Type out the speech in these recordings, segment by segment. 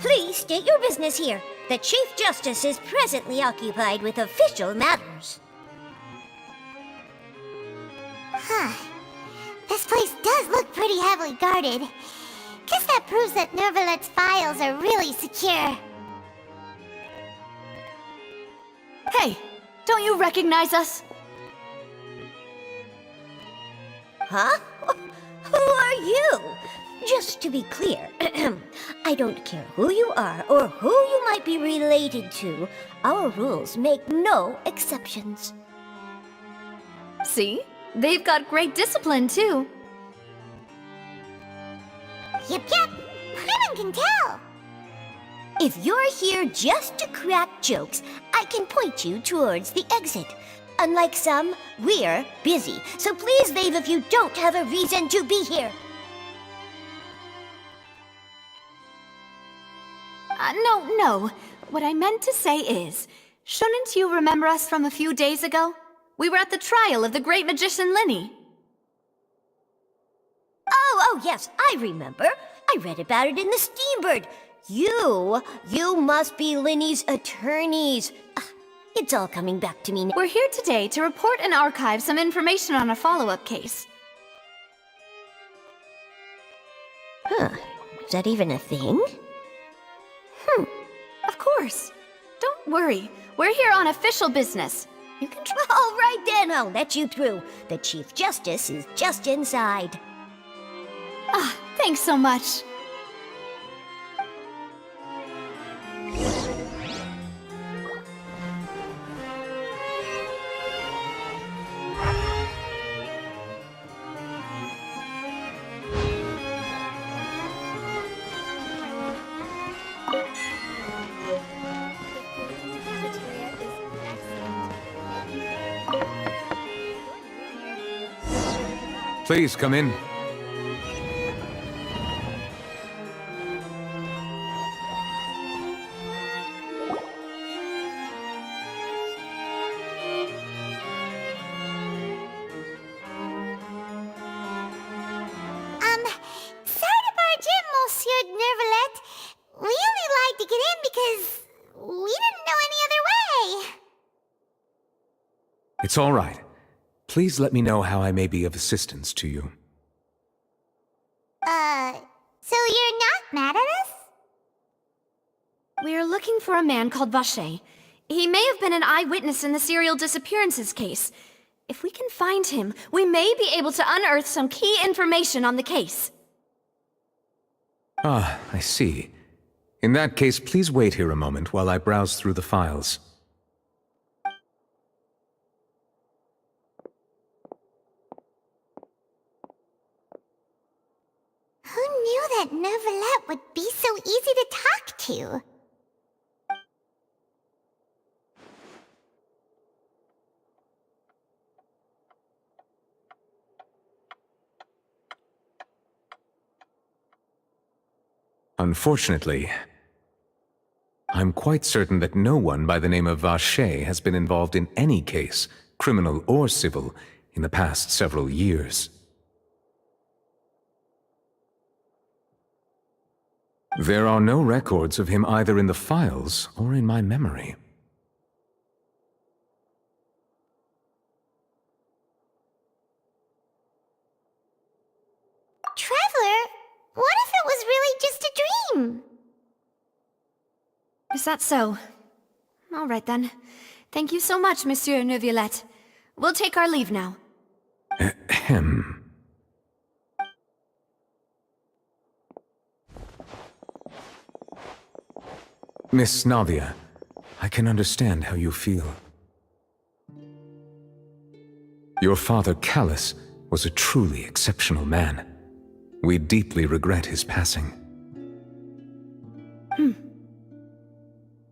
Please state your business here. The Chief Justice is presently occupied with official matters. This place does look pretty heavily guarded. Guess that proves that Nervalet's files are really secure. Hey, don't you recognize us? Huh? Who are you? Just to be clear, I don't care who you are or who you might be related to. Our rules make no exceptions. See? They've got great discipline, too. Yep. Anyone can tell. If you're here just to crack jokes, I can point you towards the exit. Unlike some, we're busy, so please leave if you don't have a reason to be here. No. What I meant to say is, shouldn't you remember us from a few days ago? We were at the trial of the great magician Linny. Oh, yes, I remember. I read about it in the Steambird. You must be Linny's attorneys. It's all coming back to me now. We're here today to report and archive some information on a follow-up case. Is that even a thing? Of course. Don't worry. We're here on official business. You can All right then, I'll let you through. The Chief Justice is just inside. Thanks so much. Please come in. Sorry to barge in, Monsieur Nervalet. We only like to get in because we didn't know any other way. It's all right. Please let me know how I may be of assistance to you. So you're not mad at us? We're looking for a man called Vacher. He may have been an eyewitness in the serial disappearances case. If we can find him, we may be able to unearth some key information on the case. Ah, I see. In that case, please wait here a moment while I browse through the files. Who knew that Nervalet would be so easy to talk to? Unfortunately, I'm quite certain that no one by the name of Vacher has been involved in any case, criminal or civil, in the past several years. There are no records of him either in the files or in my memory. Traveler, what if it was really just a dream? Is that so? All right then. Thank you so much, Monsieur Neuvillette. We'll take our leave now. Ahem. Miss Navia, I can understand how you feel. Your father, Callus, was a truly exceptional man. We deeply regret his passing.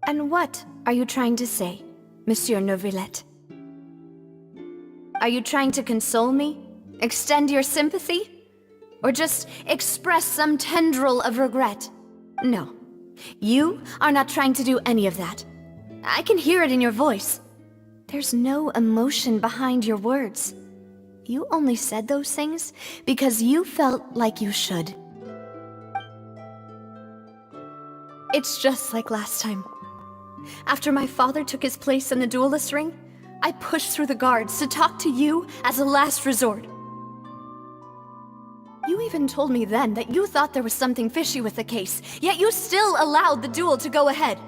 And what are you trying to say, Monsieur Neuvillette? Are you trying to console me? Extend your sympathy? Or just express some tendril of regret? No. You are not trying to do any of that. I can hear it in your voice. There's no emotion behind your words. You only said those things because you felt like you should. It's just like last time. After my father took his place in the duelist ring, I pushed through the guards to talk to you as a last resort. You even told me then that you thought there was something fishy with the case, yet you still allowed the duel to go ahead.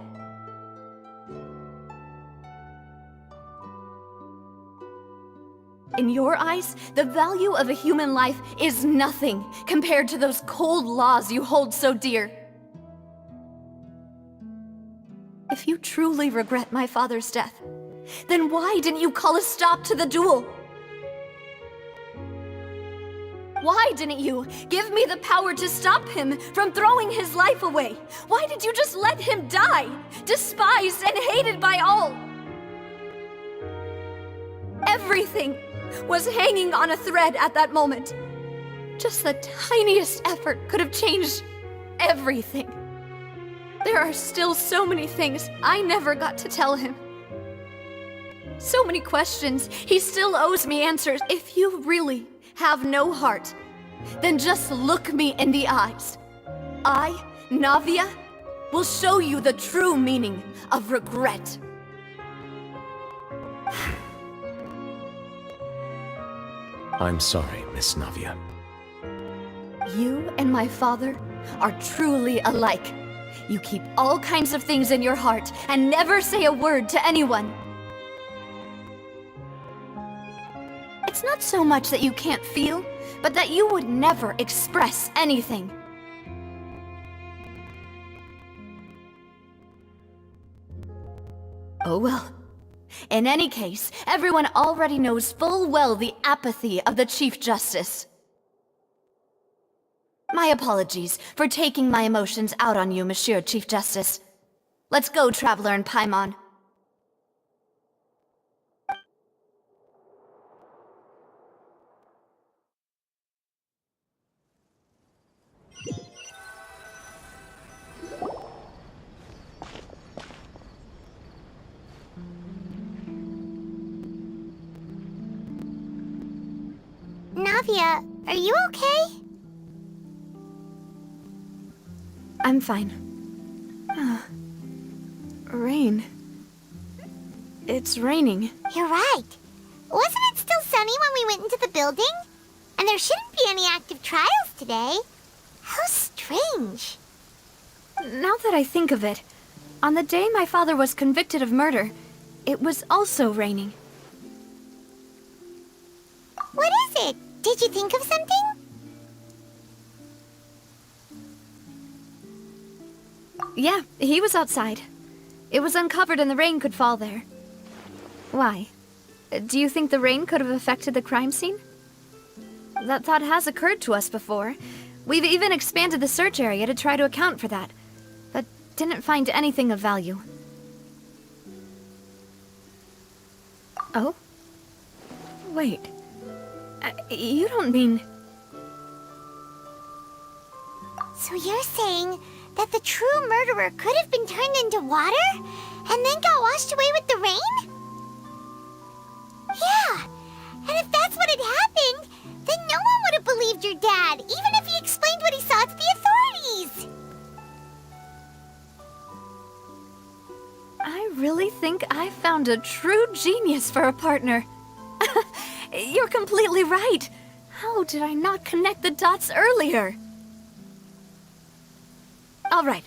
In your eyes, the value of a human life is nothing compared to those cold laws you hold so dear. If you truly regret my father's death, then why didn't you call a stop to the duel? Why didn't you give me the power to stop him from throwing his life away? Why did you just let him die, despised and hated by all? Everything was hanging on a thread at that moment. Just the tiniest effort could have changed everything. There are still so many things I never got to tell him. So many questions he still owes me answers. If you really have no heart, then just look me in the eyes. I, Navia, will show you the true meaning of regret. I'm sorry, Miss Navia. You and my father are truly alike. You keep all kinds of things in your heart and never say a word to anyone. It's not so much that you can't feel, but that you would never express anything. Oh well. In any case, everyone already knows full well the apathy of the Chief Justice. My apologies for taking my emotions out on you, Monsieur Chief Justice. Let's go, Traveler and Paimon. Navia, are you okay? I'm fine. Rain. It's raining. You're right. Wasn't it still sunny when we went into the building? And there shouldn't be any active trials today. How strange. Now that I think of it, on the day my father was convicted of murder, it was also raining. What is it? Did you think of something? Yeah, he was outside. It was uncovered and the rain could fall there. Why? Do you think the rain could have affected the crime scene? That thought has occurred to us before. We've even expanded the search area to try to account for that, but didn't find anything of value. Oh? Wait. You don't mean... So you're saying that the true murderer could have been turned into water and then got washed away with the rain? Yeah, and if that's what had happened, then no one would have believed your dad, even if he explained what he saw to the authorities. I really think I found a true genius for a partner. You're completely right. How did I not connect the dots earlier? All right,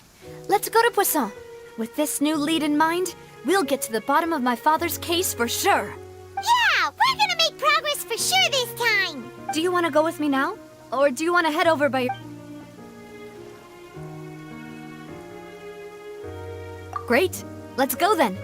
let's go to Poisson. With this new lead in mind, we'll get to the bottom of my father's case for sure. Yeah, we're gonna make progress for sure this time. Do you want to go with me now? Or do you want to head over by your... Great. Let's go then.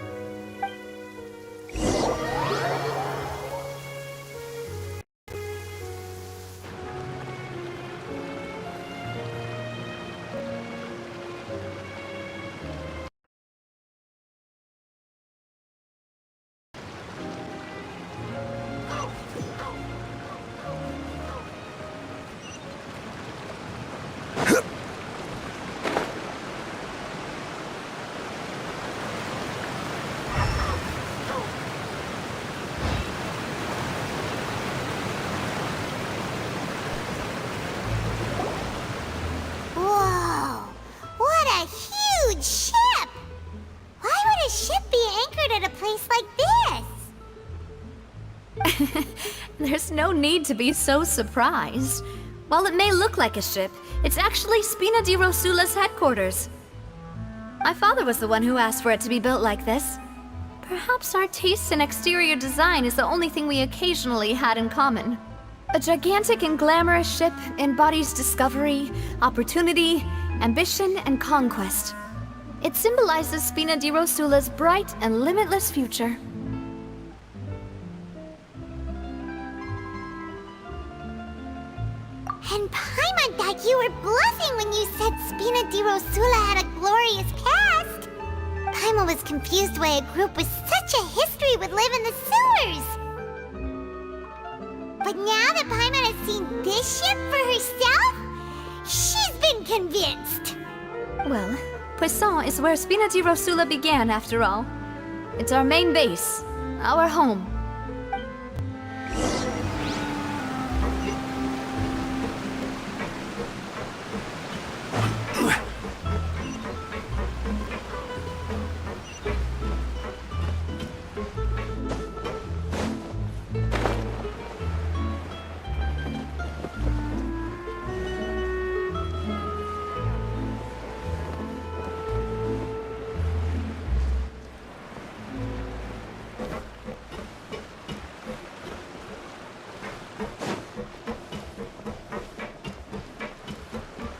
Whoa! What a huge ship! Why would a ship be anchored at a place like this? There's no need to be so surprised. While it may look like a ship, it's actually Spina di Rosula's headquarters. My father was the one who asked for it to be built like this. Perhaps our taste in exterior design is the only thing we occasionally had in common. A gigantic and glamorous ship embodies discovery, opportunity, ambition, and conquest. It symbolizes Spina di Rosula's bright and limitless future. And Paimon thought you were bluffing when you said Spina di Rosula had a glorious past. Paimon was confused why a group with such a history would live in the sewers. But now that Paimon has seen this ship for herself, she's been convinced. Well, Poisson is where Spina di Rosula began, after all. It's our main base, our home.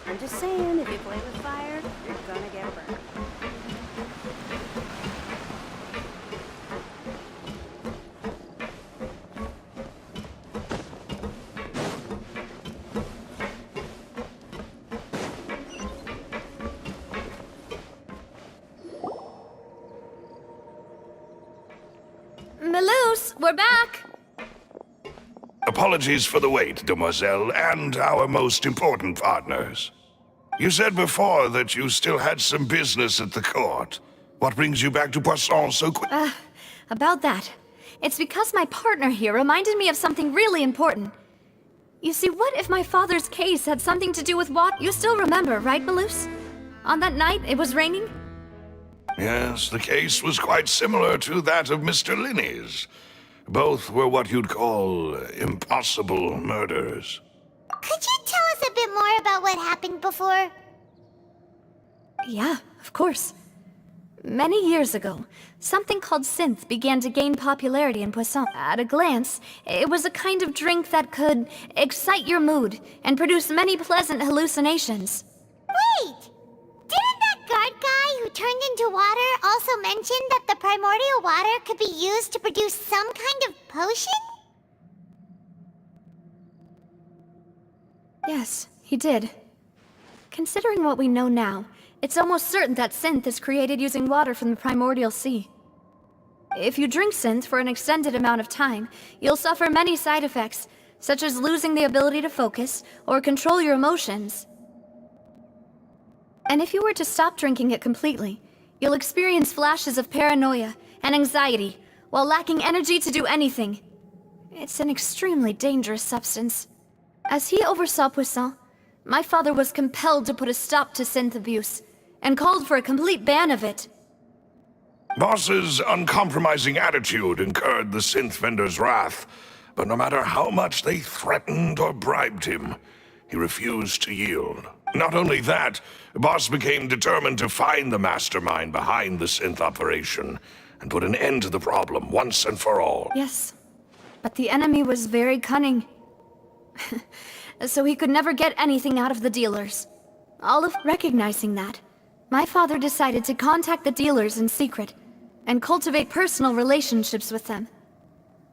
I'm just saying, if you play with fire, you're gonna get burned. Melus, we're back! Apologies for the wait, demoiselle, and our most important partners. You said before that you still had some business at the court. What brings you back to Poisson so quick? About that. It's because my partner here reminded me of something really important. You see, what if my father's case had something to do with what? You still remember, right, Melus? On that night, it was raining? Yes, the case was quite similar to that of Mr. Linney's. Both were what you'd call impossible murders. Could you tell us a bit more about what happened before? Yeah, of course. Many years ago, something called synth began to gain popularity in Poisson. At a glance, it was a kind of drink that could excite your mood and produce many pleasant hallucinations. Wait! Didn't that guard guy who turned into water also mention that the primordial water could be used to produce some kind of potion? Yes, he did. Considering what we know now, it's almost certain that synth is created using water from the primordial sea. If you drink synth for an extended amount of time, you'll suffer many side effects, such as losing the ability to focus or control your emotions. And if you were to stop drinking it completely, you'll experience flashes of paranoia and anxiety while lacking energy to do anything. It's an extremely dangerous substance. As he oversaw Poisson, my father was compelled to put a stop to synth abuse and called for a complete ban of it. Boss's uncompromising attitude incurred the synth vendor's wrath, but no matter how much they threatened or bribed him, he refused to yield. Not only that, Boss became determined to find the mastermind behind the synth operation and put an end to the problem once and for all. Yes, but the enemy was very cunning. So he could never get anything out of the dealers. Olive, recognizing that, my father decided to contact the dealers in secret and cultivate personal relationships with them.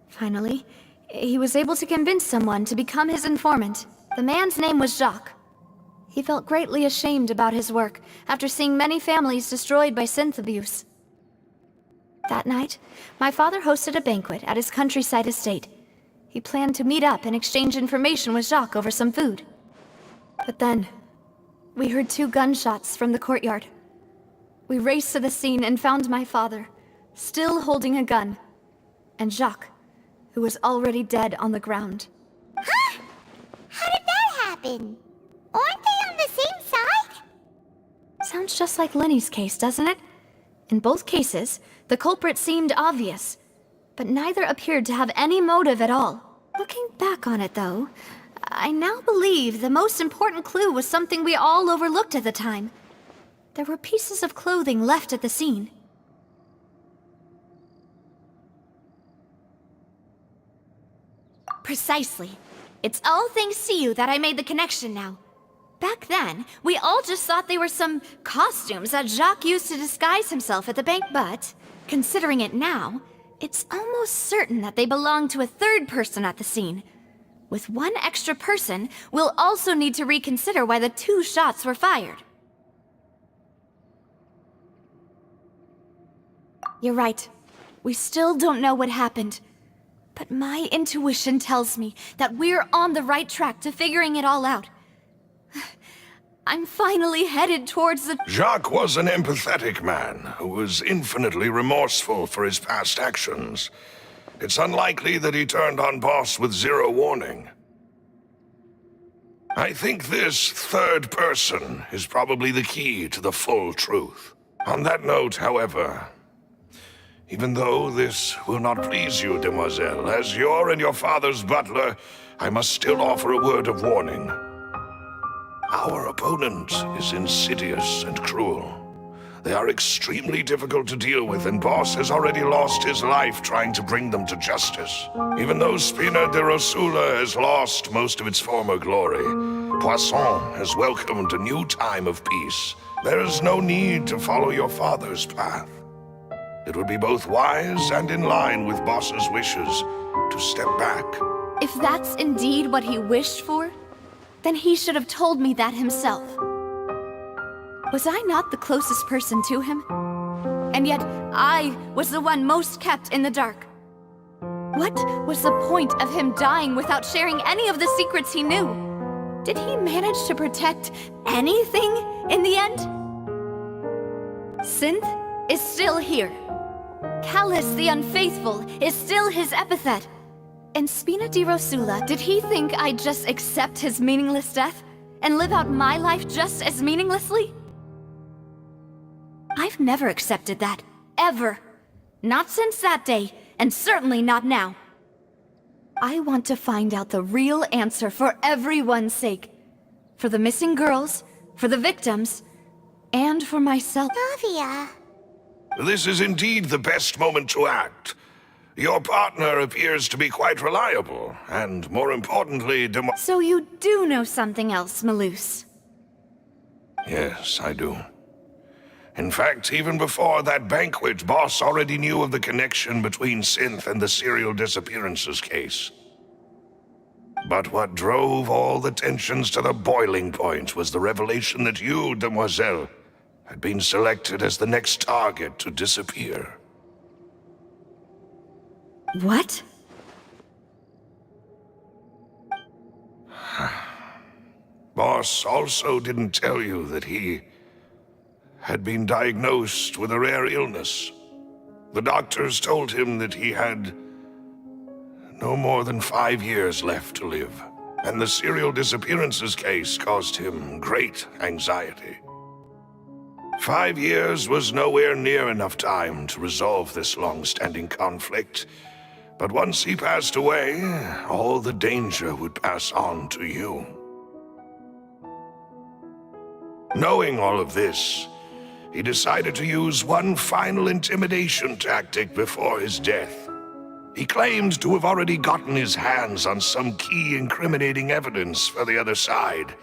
Finally, he was able to convince someone to become his informant. The man's name was Jacques. He felt greatly ashamed about his work after seeing many families destroyed by synth abuse. That night, my father hosted a banquet at his countryside estate. He planned to meet up and exchange information with Jacques over some food. But then, we heard 2 gunshots from the courtyard. We raced to the scene and found my father, still holding a gun, and Jacques, who was already dead on the ground. Huh? How did that happen? Aren't they on the same side? Sounds just like Lenny's case, doesn't it? In both cases, the culprit seemed obvious, but neither appeared to have any motive at all. Looking back on it, though, I now believe the most important clue was something we all overlooked at the time. There were pieces of clothing left at the scene. Precisely. It's all thanks to you that I made the connection now. Back then, we all just thought they were some costumes that Jacques used to disguise himself at the bank, but considering it now, it's almost certain that they belong to a third person at the scene. With one extra person, we'll also need to reconsider why the 2 shots were fired. You're right. We still don't know what happened. But my intuition tells me that we're on the right track to figuring it all out. I'm finally headed towards the... Jacques was an empathetic man who was infinitely remorseful for his past actions. It's unlikely that he turned on Boss with 0 warning. I think this third person is probably the key to the full truth. On that note, however, even though this will not please you, demoiselle, as your and your father's butler, I must still offer a word of warning. Our opponent is insidious and cruel. They are extremely difficult to deal with, and Boss has already lost his life trying to bring them to justice. Even though Spina de Rosula has lost most of its former glory, Poisson has welcomed a new time of peace. There is no need to follow your father's path. It would be both wise and in line with Boss's wishes to step back. If that's indeed what he wished for, then he should have told me that himself. Was I not the closest person to him? And yet, I was the one most kept in the dark. What was the point of him dying without sharing any of the secrets he knew? Did he manage to protect anything in the end? Synth is still here. Callus the Unfaithful is still his epithet. And Spina di Rosula, did he think I'd just accept his meaningless death and live out my life just as meaninglessly? I've never accepted that, ever. Not since that day, and certainly not now. I want to find out the real answer for everyone's sake. For the missing girls, for the victims, and for myself. Navia. This is indeed the best moment to act. Your partner appears to be quite reliable, and more importantly, So you do know something else, Malus? Yes, I do. In fact, even before that banquet, Boss already knew of the connection between Synth and the serial disappearances case. But what drove all the tensions to the boiling point was the revelation that you, demoiselle, had been selected as the next target to disappear. What? Boss also didn't tell you that he had been diagnosed with a rare illness. The doctors told him that he had no more than 5 years left to live, and the serial disappearances case caused him great anxiety. 5 years was nowhere near enough time to resolve this long-standing conflict, but once he passed away, all the danger would pass on to you. Knowing all of this, he decided to use one final intimidation tactic before his death. He claimed to have already gotten his hands on some key incriminating evidence for the other side,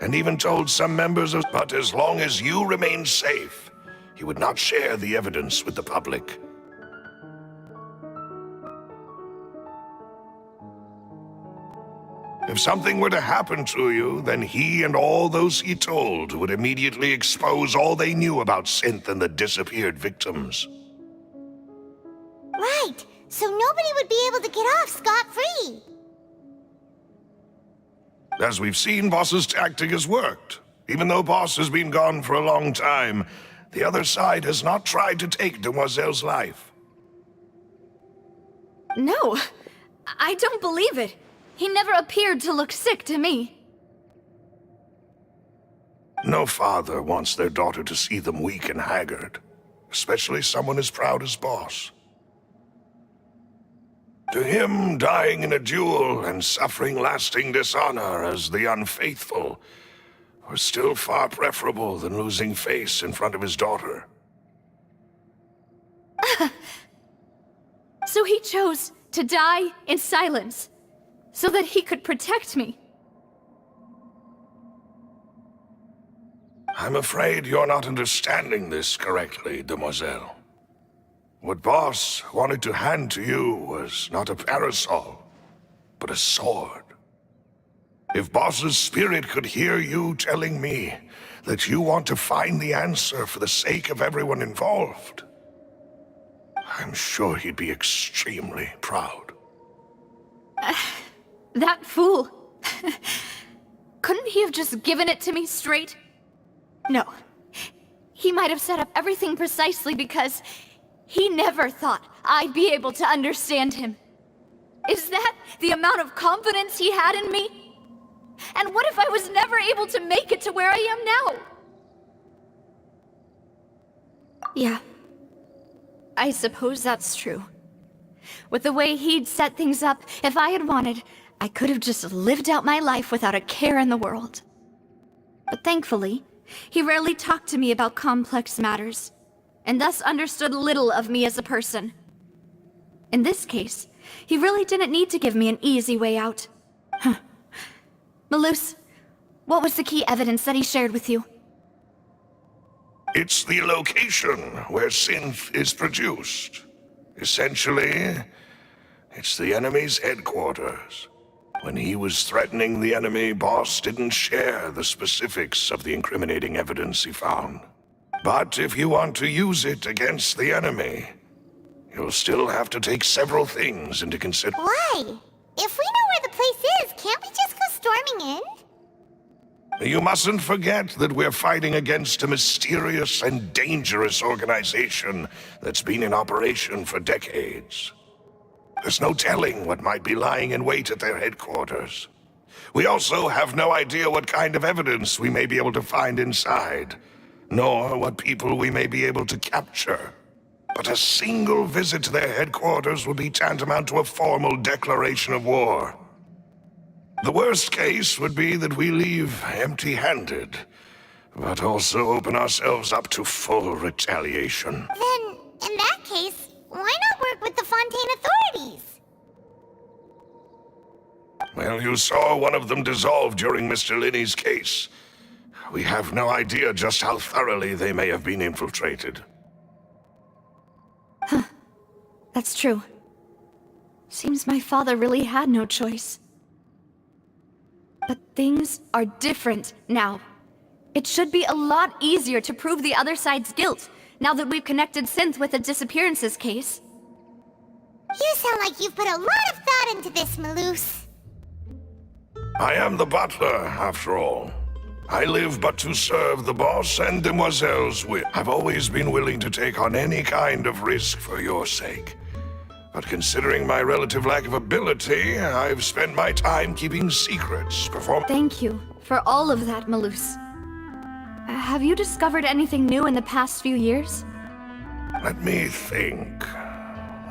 and even told some members of... But as long as you remain safe, he would not share the evidence with the public. If something were to happen to you, then he and all those he told would immediately expose all they knew about Synth and the disappeared victims. Right, so nobody would be able to get off scot-free. As we've seen, Boss's tactic has worked. Even though Boss has been gone for a long time, the other side has not tried to take Demoiselle's life. No, I don't believe it. He never appeared to look sick to me. No father wants their daughter to see them weak and haggard, especially someone as proud as Boss. To him, dying in a duel and suffering lasting dishonor as the unfaithful was still far preferable than losing face in front of his daughter. So he chose to die in silence, so that he could protect me. I'm afraid you're not understanding this correctly, Demoiselle. What Boss wanted to hand to you was not a parasol, but a sword. If Boss's spirit could hear you telling me that you want to find the answer for the sake of everyone involved, I'm sure he'd be extremely proud. That fool. Couldn't he have just given it to me straight? No. He might have set up everything precisely because he never thought I'd be able to understand him. Is that the amount of confidence he had in me? And what if I was never able to make it to where I am now? Yeah. I suppose that's true. With the way he'd set things up, if I had wanted, I could have just lived out my life without a care in the world. But thankfully, he rarely talked to me about complex matters, and thus understood little of me as a person. In this case, he really didn't need to give me an easy way out. Malus, what was the key evidence that he shared with you? It's the location where Synth is produced. Essentially, it's the enemy's headquarters. When he was threatening the enemy, Boss didn't share the specifics of the incriminating evidence he found. But if you want to use it against the enemy, you'll still have to take several things into consideration. Why? If we know where the place is, can't we just go storming in? You mustn't forget that we're fighting against a mysterious and dangerous organization that's been in operation for decades. There's no telling what might be lying in wait at their headquarters. We also have no idea what kind of evidence we may be able to find inside, nor what people we may be able to capture. But a single visit to their headquarters would be tantamount to a formal declaration of war. The worst case would be that we leave empty-handed, but also open ourselves up to full retaliation. Then, in that case, why not work with the Fontaine authorities? Well, you saw one of them dissolve during Mr. Linney's case. We have no idea just how thoroughly they may have been infiltrated. That's true. Seems my father really had no choice. But things are different now. It should be a lot easier to prove the other side's guilt, now that we've connected Synth with the disappearances case. You sound like you've put a lot of thought into this, Malus. I am the butler, after all. I live but to serve the boss and Demoiselle's will. I've always been willing to take on any kind of risk for your sake. But considering my relative lack of ability, I've spent my time keeping secrets before... Thank you for all of that, Malus. Have you discovered anything new in the past few years? Let me think.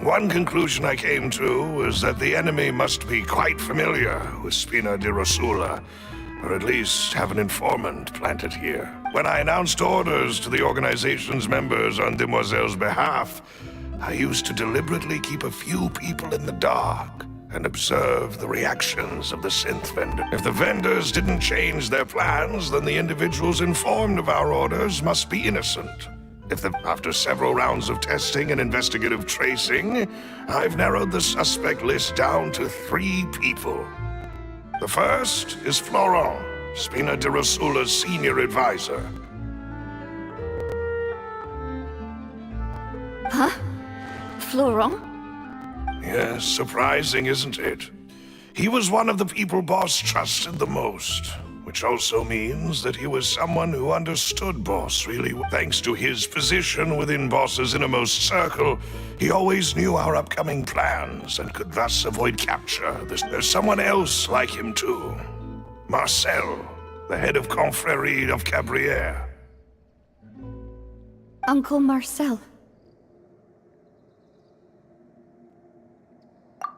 One conclusion I came to is that the enemy must be quite familiar with Spina di Rosula, or at least have an informant planted here. When I announced orders to the organization's members on Demoiselle's behalf, I used to deliberately keep a few people in the dark, and observe the reactions of the synth vendor. If the vendors didn't change their plans, then the individuals informed of our orders must be innocent. After several rounds of testing and investigative tracing, I've narrowed the suspect list down to 3 people. The first is Florent, Spina de Rosula's senior advisor. Huh? Florent? Yes, surprising, isn't it? He was one of the people Boss trusted the most, which also means that he was someone who understood Boss really well. Thanks to his position within Boss's innermost circle, he always knew our upcoming plans and could thus avoid capture. There's someone else like him too. Marcel, the head of Confrérie of Cabrières. Uncle Marcel.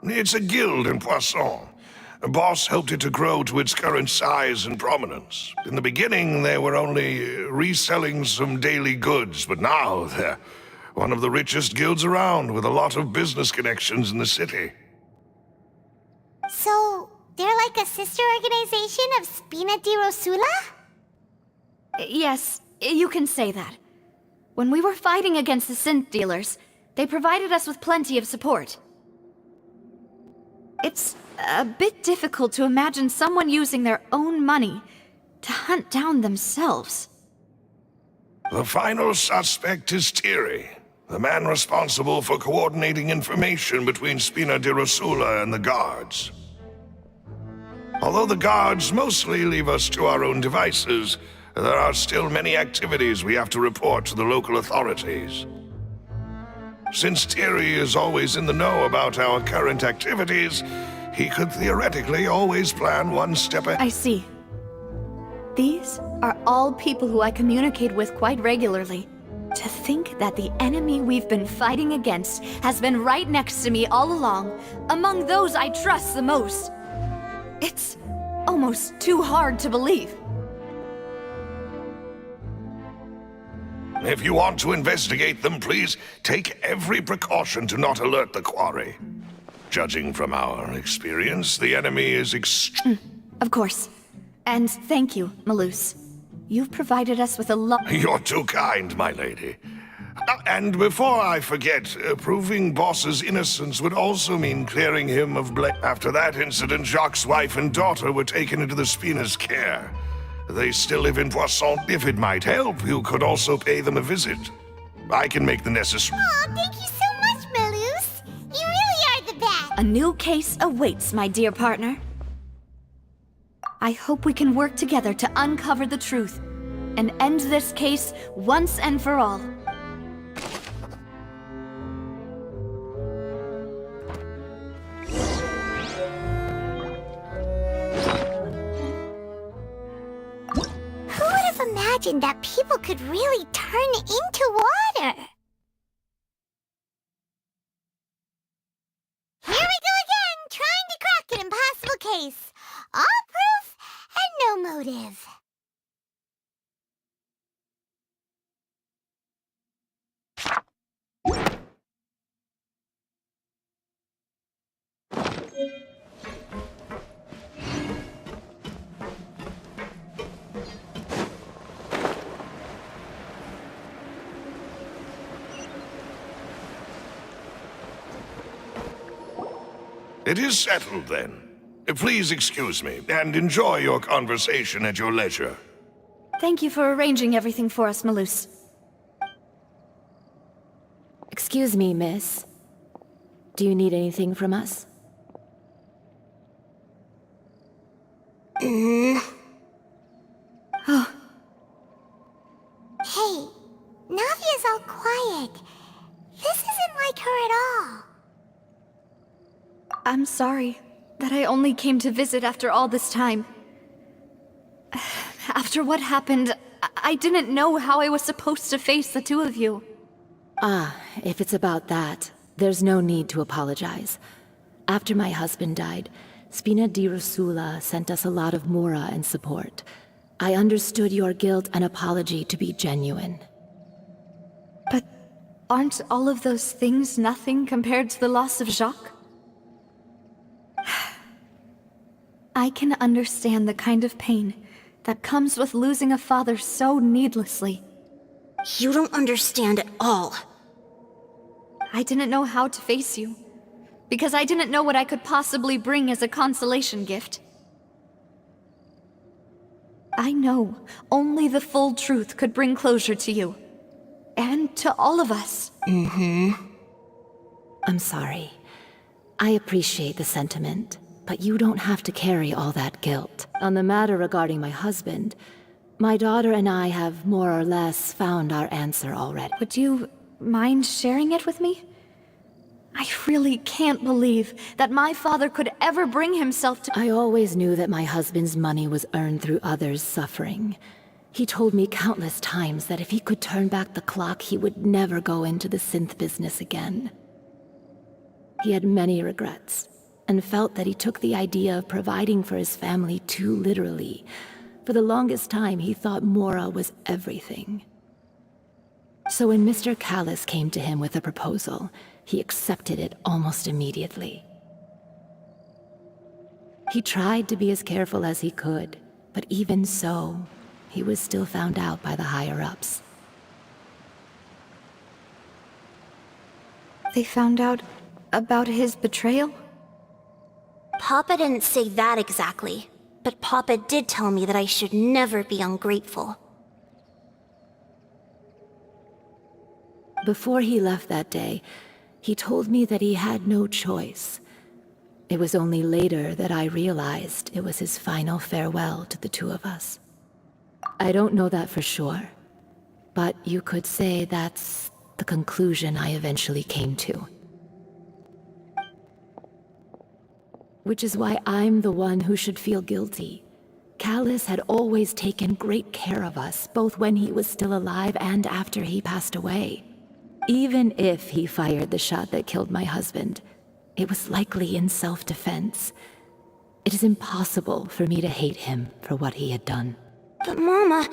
It's a guild in Poisson. Boss helped it to grow to its current size and prominence. In the beginning, they were only reselling some daily goods, but now they're one of the richest guilds around with a lot of business connections in the city. So, they're like a sister organization of Spina di Rosula? Yes, you can say that. When we were fighting against the synth dealers, they provided us with plenty of support. It's a bit difficult to imagine someone using their own money to hunt down themselves. The final suspect is Thierry, the man responsible for coordinating information between Spina di Rosula and the guards. Although the guards mostly leave us to our own devices, there are still many activities we have to report to the local authorities. Since Thierry is always in the know about our current activities, he could theoretically always plan one step ahead. I see. These are all people who I communicate with quite regularly. To think that the enemy we've been fighting against has been right next to me all along, among those I trust the most. It's almost too hard to believe. If you want to investigate them, please take every precaution to not alert the quarry. Judging from our experience, the enemy is Of course. And thank you, Malus. You've provided us with a lot. You're too kind, my lady. And before I forget, proving Boss's innocence would also mean clearing him of blame. After that incident, Jacques' wife and daughter were taken into the Spina's care. They still live in Poisson. If it might help, you could also pay them a visit. I can make the necessary... Aw, thank you so much, Malus. You really are the best. A new case awaits, my dear partner. I hope we can work together to uncover the truth and end this case once and for all. Who would have imagined that people could really turn into water? Here we go again, trying to crack an impossible case. All proof and no motive. It is settled, then. Please excuse me, and enjoy your conversation at your leisure. Thank you for arranging everything for us, Malus. Excuse me, miss. Do you need anything from us? Hey, Navia's all quiet. This isn't like her at all. I'm sorry that I only came to visit after all this time. After what happened, I didn't know how I was supposed to face the two of you. Ah, if it's about that, there's no need to apologize. After my husband died, Spina di Rosula sent us a lot of mora and support. I understood your guilt and apology to be genuine. But aren't all of those things nothing compared to the loss of Jacques? I can understand the kind of pain that comes with losing a father so needlessly. You don't understand at all. I didn't know how to face you, because I didn't know what I could possibly bring as a consolation gift. I know only the full truth could bring closure to you, and to all of us. I'm sorry. I appreciate the sentiment, but you don't have to carry all that guilt. On the matter regarding my husband, my daughter and I have more or less found our answer already. Would you mind sharing it with me? I really can't believe that my father could ever bring himself to— I always knew that my husband's money was earned through others' suffering. He told me countless times that if he could turn back the clock, he would never go into the synth business again. He had many regrets, and felt that he took the idea of providing for his family too literally. For the longest time, he thought Mora was everything. So when Mr. Callis came to him with a proposal, he accepted it almost immediately. He tried to be as careful as he could, but even so, he was still found out by the higher-ups. They found out about his betrayal? Papa didn't say that exactly, but Papa did tell me that I should never be ungrateful. Before he left that day, he told me that he had no choice. It was only later that I realized it was his final farewell to the two of us. I don't know that for sure, but you could say that's the conclusion I eventually came to. Which is why I'm the one who should feel guilty. Callis had always taken great care of us, both when he was still alive and after he passed away. Even if he fired the shot that killed my husband, it was likely in self-defense. It is impossible for me to hate him for what he had done. But Mama,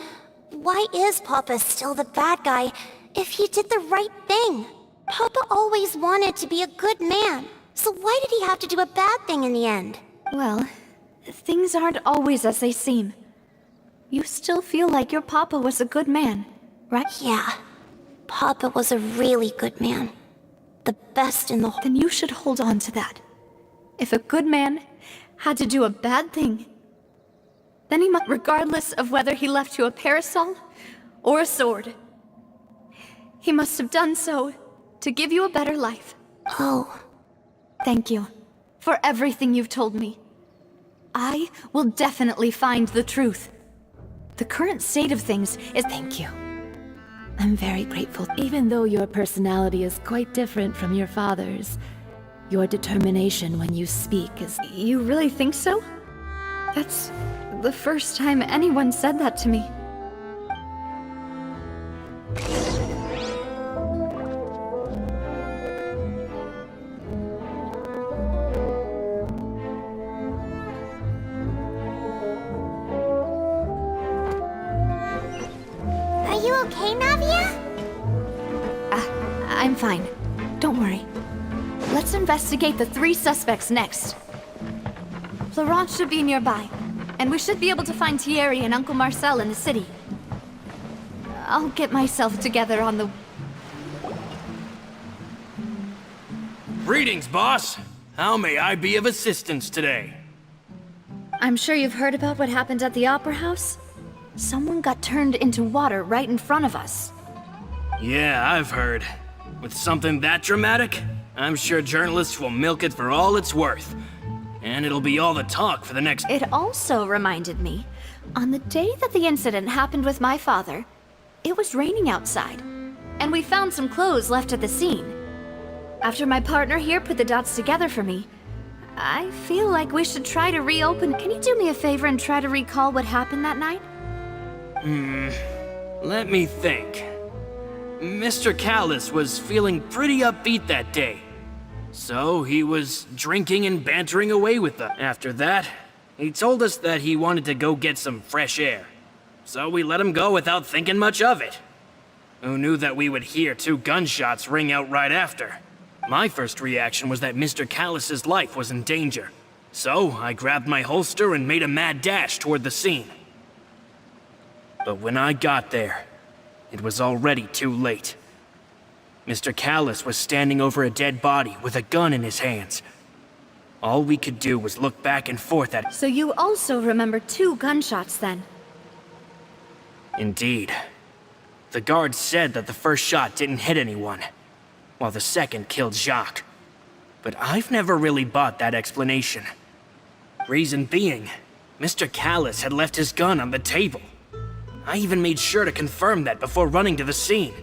why is Papa still the bad guy if he did the right thing? Papa always wanted to be a good man, so why did he have to do a bad thing in the end? Well, things aren't always as they seem. You still feel like your papa was a good man, right? Yeah, Papa was a really good man. The best in the whole— Then you should hold on to that. If a good man had to do a bad thing, then he must, regardless of whether he left you a parasol or a sword, he must have done so to give you a better life. Oh. Thank you for everything you've told me. I will definitely find the truth. The current state of things is— Thank you. I'm very grateful. Even though your personality is quite different from your father's, your determination when you speak is— You really think so? That's the first time anyone said that to me. Are you okay, Navia? I'm fine. Don't worry. Let's investigate the 3 suspects next. Florence should be nearby, and we should be able to find Thierry and Uncle Marcel in the city. I'll get myself together on the— Greetings, boss. How may I be of assistance today? I'm sure you've heard about what happened at the Opera House? Someone got turned into water right in front of us. Yeah, I've heard. With something that dramatic, I'm sure journalists will milk it for all it's worth. And it'll be all the talk for the next— It also reminded me, on the day that the incident happened with my father, it was raining outside, and we found some clothes left at the scene. After my partner here put the dots together for me, I feel like we should try to reopen— Can you do me a favor and try to recall what happened that night? Let me think. Mr. Callis was feeling pretty upbeat that day. So he was drinking and bantering away with them. After that, he told us that he wanted to go get some fresh air. So we let him go without thinking much of it. Who knew that we would hear 2 gunshots ring out right after? My first reaction was that Mr. Callis's life was in danger. So I grabbed my holster and made a mad dash toward the scene. But when I got there, it was already too late. Mr. Callus was standing over a dead body with a gun in his hands. All we could do was look back and forth at it. So you also remember 2 gunshots then? Indeed. The guard said that the first shot didn't hit anyone, while the second killed Jacques. But I've never really bought that explanation. Reason being, Mr. Callus had left his gun on the table. I even made sure to confirm that before running to the scene.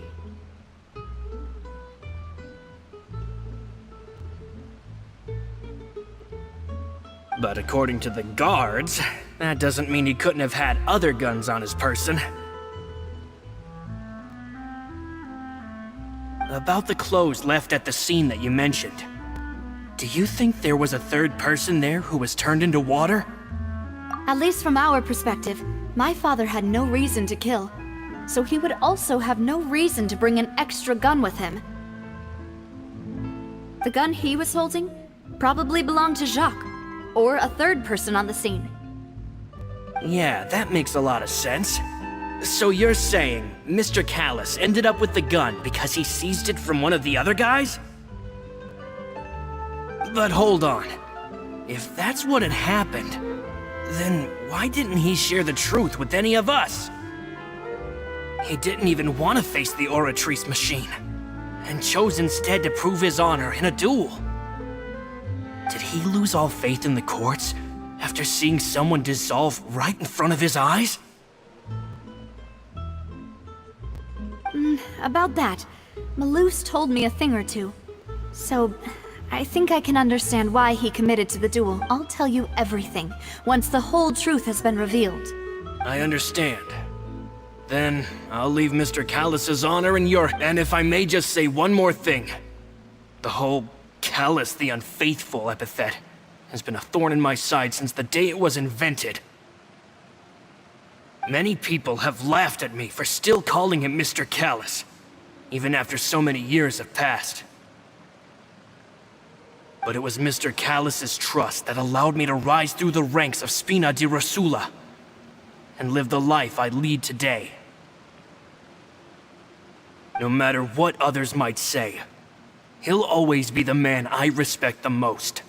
But according to the guards, that doesn't mean he couldn't have had other guns on his person. About the clothes left at the scene that you mentioned, do you think there was a third person there who was turned into water? At least from our perspective, my father had no reason to kill, so he would also have no reason to bring an extra gun with him. The gun he was holding probably belonged to Jacques, or a third person on the scene. Yeah, that makes a lot of sense. So you're saying Mr. Callus ended up with the gun because he seized it from one of the other guys? But hold on. If that's what had happened, then why didn't he share the truth with any of us? He didn't even want to face the Oratrice machine, and chose instead to prove his honor in a duel. Did he lose all faith in the courts after seeing someone dissolve right in front of his eyes? About that, Malus told me a thing or two. So, I think I can understand why he committed to the duel. I'll tell you everything, once the whole truth has been revealed. I understand. Then, I'll leave Mr. Callus's honor in your... And if I may just say one more thing. The whole Callus the Unfaithful epithet has been a thorn in my side since the day it was invented. Many people have laughed at me for still calling him Mr. Callus, even after so many years have passed. But it was Mr. Callus's trust that allowed me to rise through the ranks of Spina di Rosula and live the life I lead today. No matter what others might say, he'll always be the man I respect the most.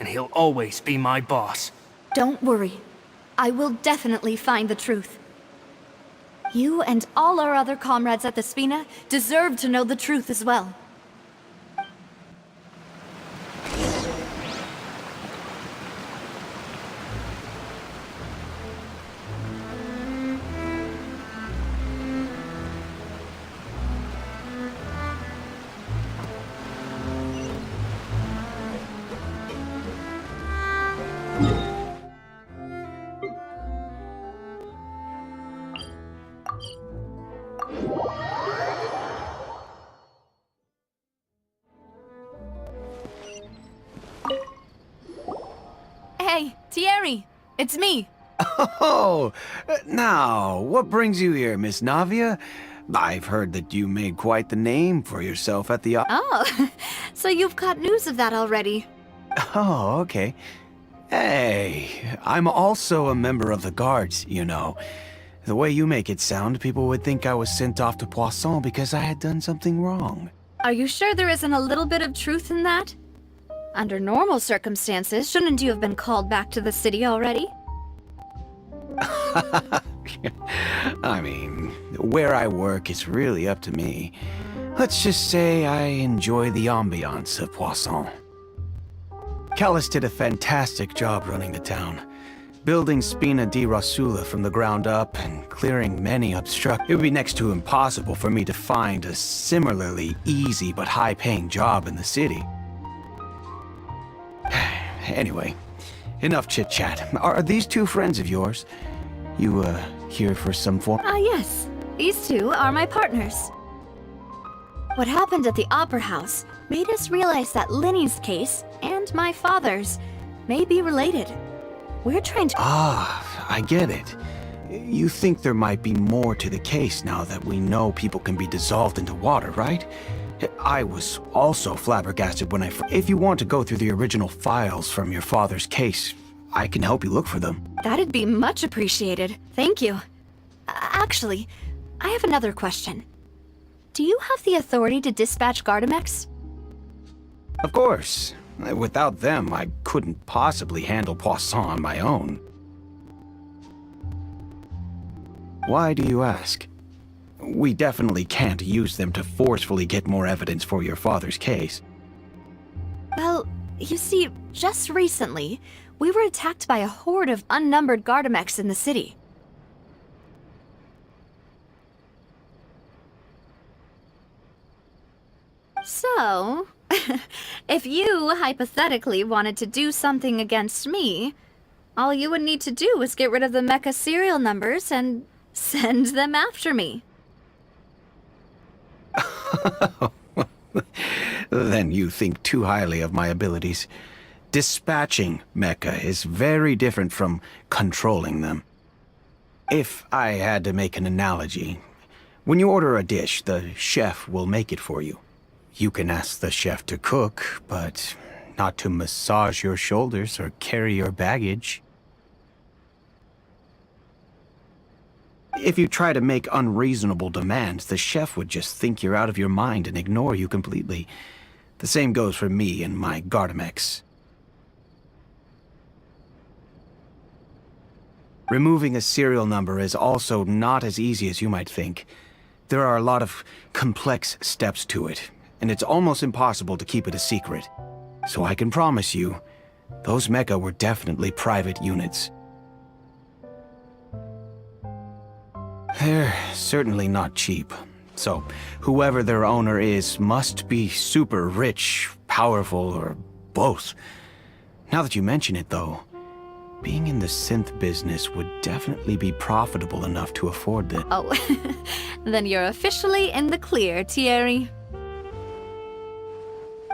And he'll always be my boss. Don't worry. I will definitely find the truth. You and all our other comrades at the Spina deserve to know the truth as well. Hey, Thierry! It's me! Oh, now, what brings you here, Miss Navia? I've heard that you made quite the name for yourself at the Oh, so you've got news of that already. Oh, okay. Hey, I'm also a member of the guards, you know. The way you make it sound, people would think I was sent off to Poisson because I had done something wrong. Are you sure there isn't a little bit of truth in that? Under normal circumstances, shouldn't you have been called back to the city already? I mean, where I work is really up to me. Let's just say I enjoy the ambiance of Poisson. Callus did a fantastic job running the town, building Spina di Rosula from the ground up and clearing many obstructions. It would be next to impossible for me to find a similarly easy but high-paying job in the city. Anyway, enough chit-chat. Are these two friends of yours? You, here for some form? Yes. These two are my partners. What happened at the Opera House made us realize that Linny's case and my father's may be related. We're trying to... Ah, I get it. You think there might be more to the case now that we know people can be dissolved into water, right? I was also flabbergasted when if you want to go through the original files from your father's case, I can help you look for them. That'd be much appreciated. Thank you. Actually, I have another question. Do you have the authority to dispatch Gardamex? Of course. Without them, I couldn't possibly handle Poisson on my own. Why do you ask? We definitely can't use them to forcefully get more evidence for your father's case. Well, you see, just recently, we were attacked by a horde of unnumbered Gardamex in the city. So, if you hypothetically wanted to do something against me, all you would need to do is get rid of the mecha serial numbers and send them after me. Then you think too highly of my abilities. Dispatching mecha is very different from controlling them. If I had to make an analogy, when you order a dish, the chef will make it for you. You can ask the chef to cook, but not to massage your shoulders or carry your baggage. If you try to make unreasonable demands, the chef would just think you're out of your mind and ignore you completely. The same goes for me and my Gardamex. Removing a serial number is also not as easy as you might think. There are a lot of complex steps to it, and it's almost impossible to keep it a secret. So I can promise you, those mecha were definitely private units. They're certainly not cheap. So, whoever their owner is must be super rich, powerful, or both. Now that you mention it, though, being in the synth business would definitely be profitable enough to afford this. Oh, then you're officially in the clear, Thierry.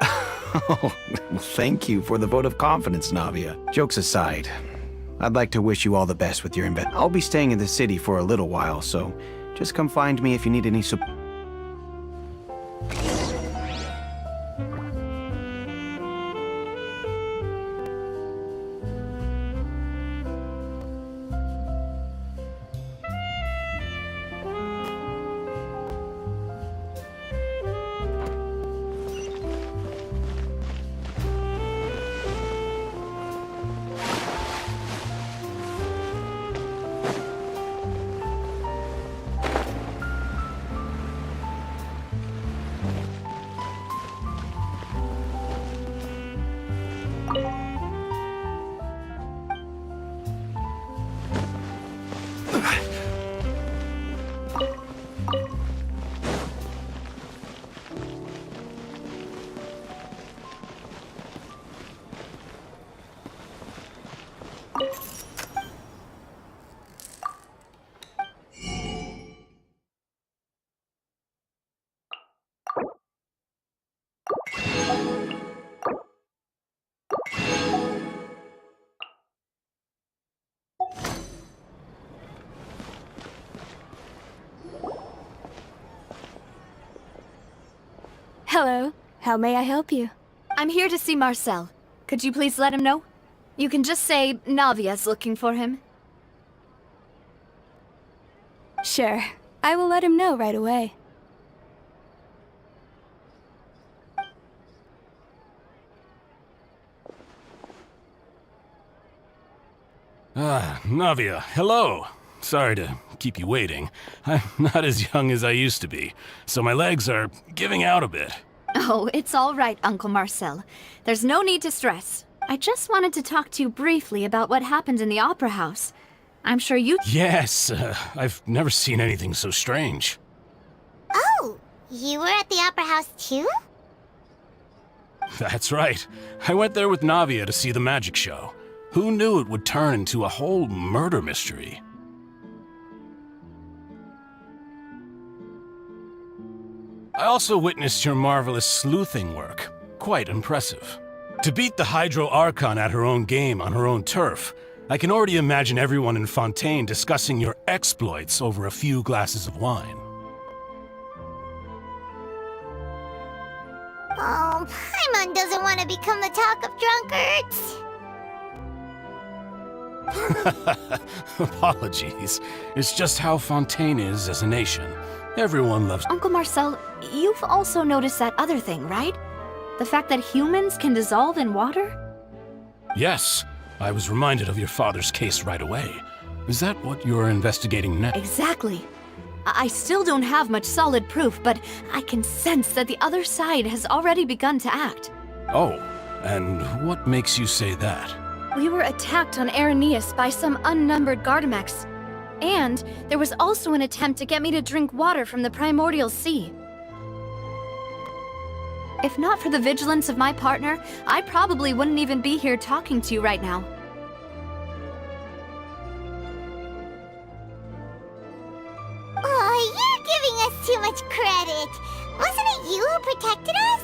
Oh, well, thank you for the vote of confidence, Navia. Jokes aside, I'd like to wish you all the best with your investment. I'll be staying in the city for a little while, so just come find me if you need any support. Hello. How may I help you? I'm here to see Marcel. Could you please let him know? You can just say Navia's looking for him. Sure. I will let him know right away. Navia, hello. Sorry to keep you waiting. I'm not as young as I used to be, so my legs are giving out a bit. Oh, it's all right, Uncle Marcel. There's no need to stress. I just wanted to talk to you briefly about what happened in the Opera House. I'm sure you— Yes, I've never seen anything so strange. Oh, you were at the Opera House too? That's right. I went there with Navia to see the magic show. Who knew it would turn into a whole murder mystery? I also witnessed your marvelous sleuthing work. Quite impressive. To beat the Hydro Archon at her own game on her own turf, I can already imagine everyone in Fontaine discussing your exploits over a few glasses of wine. Oh, Paimon doesn't want to become the talk of drunkards. Apologies. It's just how Fontaine is as a nation. Everyone loves... Uncle Marcel, you've also noticed that other thing, right? The fact that humans can dissolve in water? Yes. I was reminded of your father's case right away. Is that what you're investigating next? Exactly. I still don't have much solid proof, but I can sense that the other side has already begun to act. Oh, and what makes you say that? We were attacked on Araneus by some unnumbered Gardamex. And there was also an attempt to get me to drink water from the primordial sea. If not for the vigilance of my partner, I probably wouldn't even be here talking to you right now. Oh, you're giving us too much credit. Wasn't it you who protected us?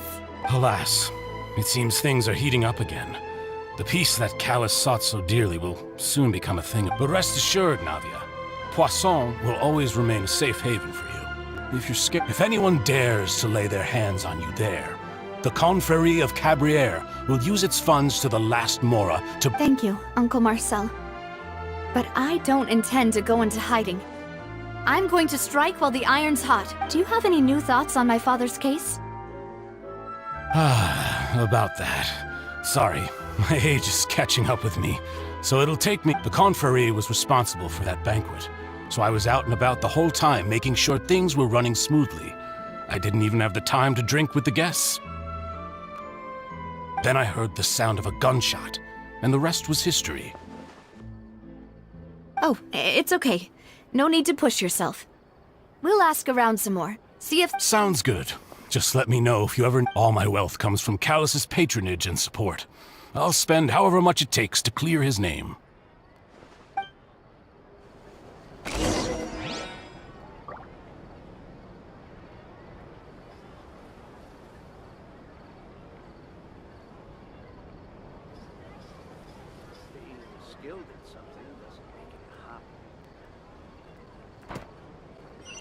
Alas, it seems things are heating up again. The peace that Callus sought so dearly will soon become a thing. But rest assured, Navia, Poisson will always remain a safe haven for you. If you're scared, if anyone dares to lay their hands on you there, the Confrérie of Cabrières will use its funds to the last Mora to... Thank you, Uncle Marcel. But I don't intend to go into hiding. I'm going to strike while the iron's hot. Do you have any new thoughts on my father's case? About that. Sorry, my age is catching up with me, so it'll take me... The Confrérie was responsible for that banquet, so I was out and about the whole time making sure things were running smoothly. I didn't even have the time to drink with the guests. Then I heard the sound of a gunshot, and the rest was history. Oh, it's okay. No need to push yourself. We'll ask around some more. See if... Sounds good. Just let me know if you ever... All my wealth comes from Callus's patronage and support. I'll spend however much it takes to clear his name.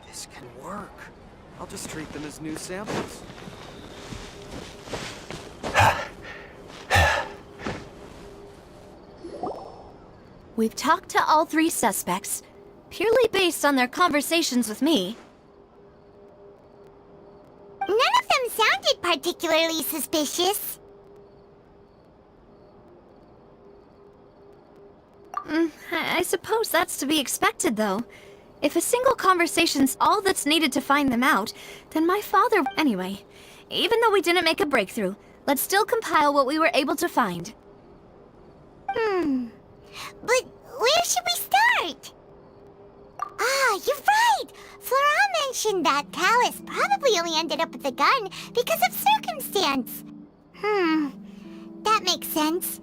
This can work. I'll just treat them as new samples. We've talked to all three suspects, purely based on their conversations with me. None of them sounded particularly suspicious. I suppose that's to be expected, though. If a single conversation's all that's needed to find them out, then my father... Anyway, even though we didn't make a breakthrough, let's still compile what we were able to find. But where should we start? Ah, you're right! Flora mentioned that Callus probably only ended up with the gun because of circumstance. That makes sense.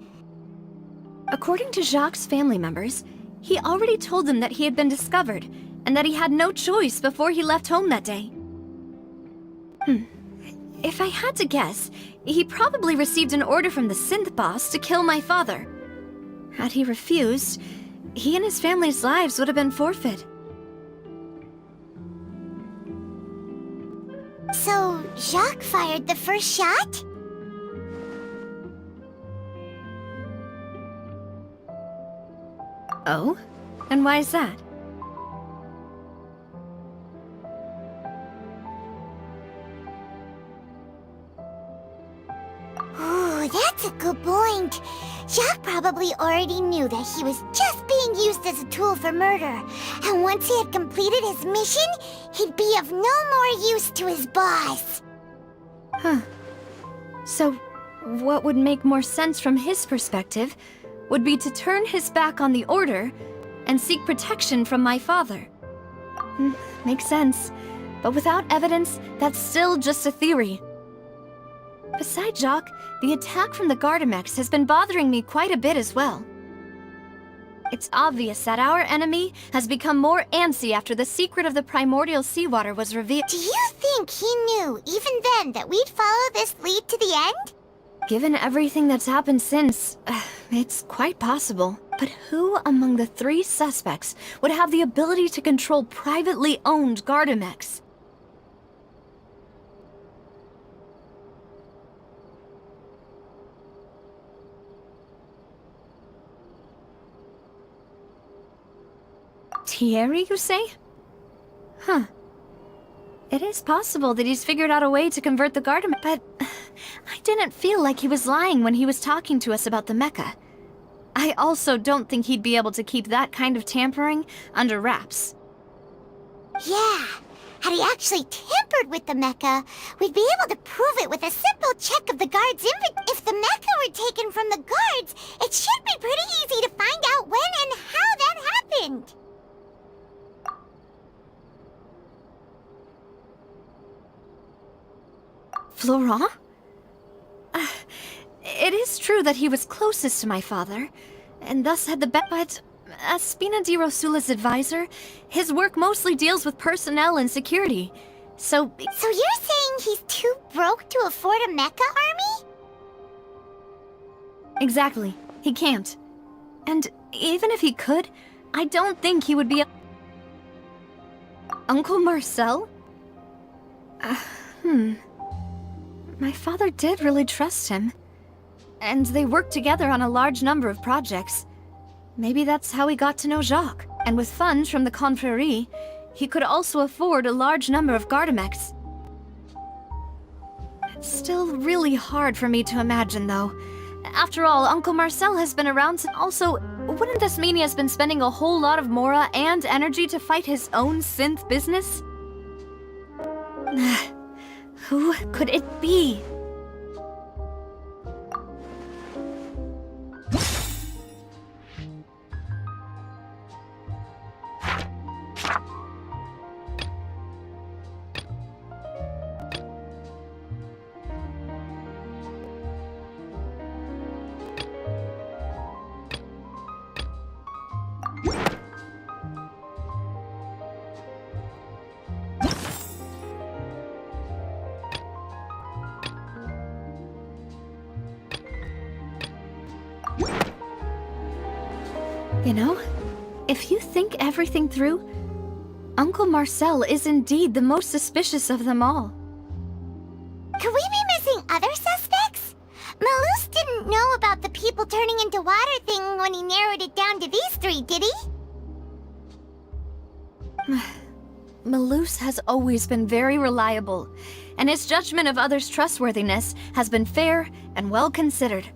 According to Jacques' family members, he already told them that he had been discovered, and that he had no choice before he left home that day. If I had to guess, he probably received an order from the synth boss to kill my father. Had he refused, he and his family's lives would have been forfeit. So, Jacques fired the first shot? Oh? And why is that? Ooh, that's a good point. Jacques probably already knew that he was just being used as a tool for murder. And once he had completed his mission, he'd be of no more use to his boss. So, what would make more sense from his perspective would be to turn his back on the Order and seek protection from my father. Makes sense. But without evidence, that's still just a theory. Besides Jacques, the attack from the Gardamex has been bothering me quite a bit as well. It's obvious that our enemy has become more antsy after the secret of the primordial seawater was revealed. Do you think he knew, even then, that we'd follow this lead to the end? Given everything that's happened since, it's quite possible. But who among the three suspects would have the ability to control privately owned Gardamex? Thierry, you say? Huh. It is possible that he's figured out a way to convert the garden, but I didn't feel like he was lying when he was talking to us about the mecha. I also don't think he'd be able to keep that kind of tampering under wraps. Yeah, had he actually tampered with the mecha, we'd be able to prove it with a simple check of the guard's inventory. If the mecha were taken from the guards, it should be pretty easy to find out when and how that happened. Florent? It is true that he was closest to my father, and thus had the but as Spina di Rosula's advisor, his work mostly deals with personnel and security. So you're saying he's too broke to afford a mecha army? Exactly. He can't. And even if he could, I don't think he would be Uncle Marcel? My father did really trust him. And they worked together on a large number of projects. Maybe that's how he got to know Jacques. And with funds from the Confrérie, he could also afford a large number of Gardamex. It's still really hard for me to imagine, though. After all, Uncle Marcel has been around since. Also, wouldn't this mean he has been spending a whole lot of mora and energy to fight his own synth business? Who could it be? You know, if you think everything through, Uncle Marcel is indeed the most suspicious of them all. Could we be missing other suspects? Malus didn't know about the people turning into water thing when he narrowed it down to these three, did he? Malus has always been very reliable, and his judgment of others' trustworthiness has been fair and well considered.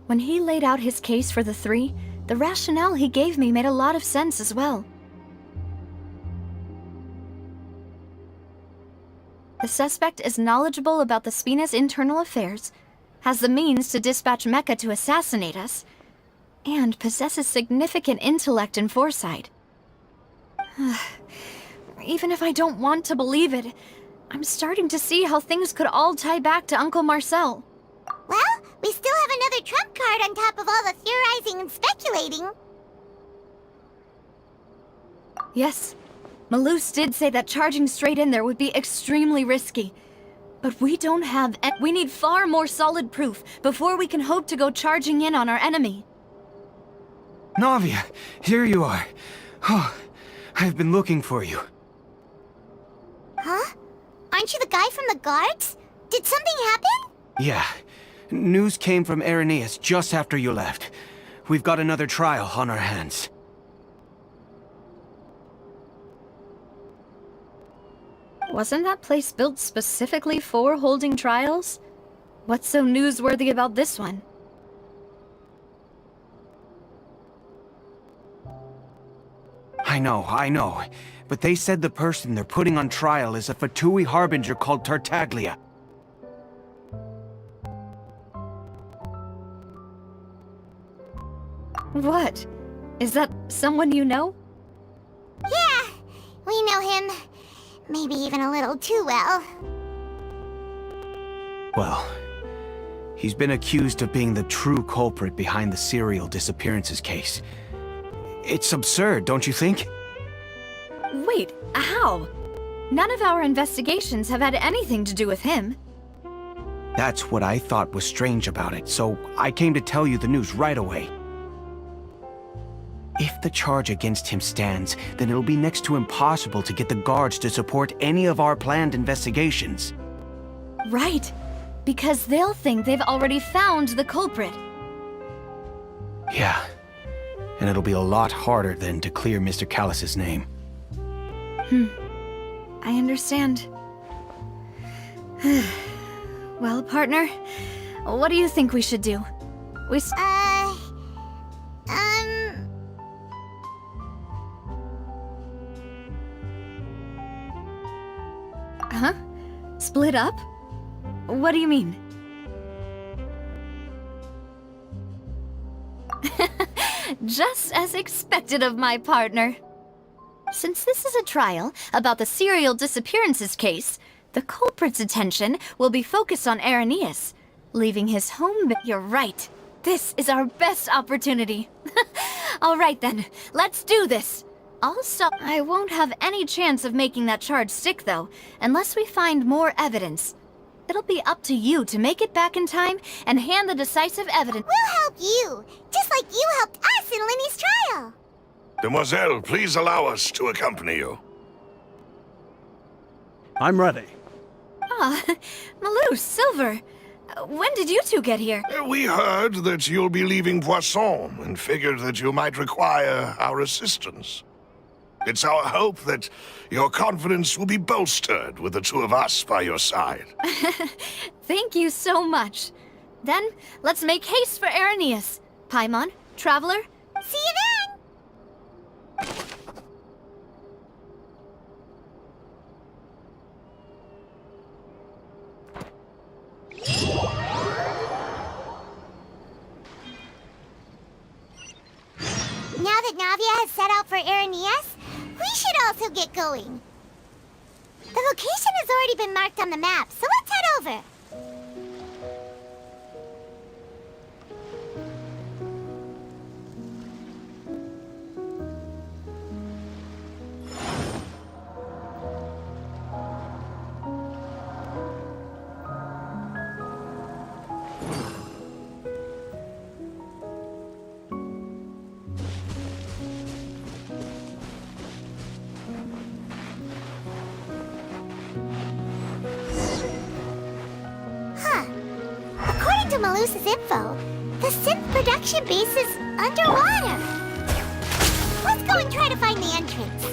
When he laid out his case for the three, the rationale he gave me made a lot of sense as well. The suspect is knowledgeable about the Spina's internal affairs, has the means to dispatch Mecha to assassinate us, and possesses significant intellect and foresight. Even if I don't want to believe it, I'm starting to see how things could all tie back to Uncle Marcel. Well, we still have another trump card on top of all the theorizing and speculating. Yes, Malus did say that charging straight in there would be extremely risky. But we don't have... We need far more solid proof before we can hope to go charging in on our enemy. Navia, here you are. Oh, I've been looking for you. Huh? Aren't you the guy from the guards? Did something happen? Yeah. News came from Irenaeus just after you left. We've got another trial on our hands. Wasn't that place built specifically for holding trials? What's so newsworthy about this one? I know. But they said the person they're putting on trial is a Fatui harbinger called Tartaglia. What? Is that someone you know? Yeah, we know him. Maybe even a little too well. Well, he's been accused of being the true culprit behind the serial disappearances case. It's absurd, don't you think? Wait, how? None of our investigations have had anything to do with him. That's what I thought was strange about it, so I came to tell you the news right away. If the charge against him stands, then it'll be next to impossible to get the guards to support any of our planned investigations. Right, because they'll think they've already found the culprit. Yeah, and it'll be a lot harder then to clear Mr. Callus's name. I understand. Well, partner, what do you think we should do? Huh? Split up? What do you mean? Just as expected of my partner. Since this is a trial about the serial disappearances case, the culprit's attention will be focused on Irenaeus, leaving his home. You're right. This is our best opportunity. All right then, let's do this. Also, I won't have any chance of making that charge stick though, unless we find more evidence. It'll be up to you to make it back in time and hand the decisive evidence. We'll help you, just like you helped us in Lenny's trial. Demoiselle, please allow us to accompany you. I'm ready. Ah, Malou, Silver. When did you two get here? We heard that you'll be leaving Poisson and figured that you might require our assistance. It's our hope that your confidence will be bolstered with the two of us by your side. Thank you so much. Then, let's make haste for Irenaeus. Paimon, Traveler, see you then! Now that Navia has set out for Irenaeus, we should also get going. The location has already been marked on the map, so let's head over. According to Malus's info, the synth production base is underwater. Let's go and try to find the entrance.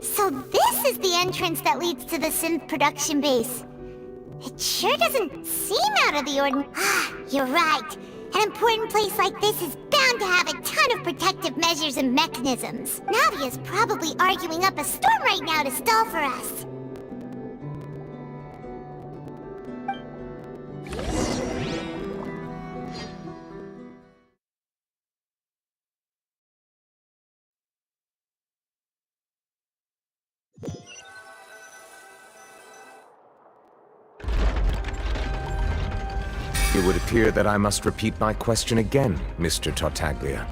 So this is the entrance that leads to the synth production base. It sure doesn't seem out of the ordinary. You're right. An important place like this is bound to have a ton of protective measures and mechanisms. Navia's probably arguing up a storm right now to stall for us. It would appear that I must repeat my question again, Mr. Tartaglia.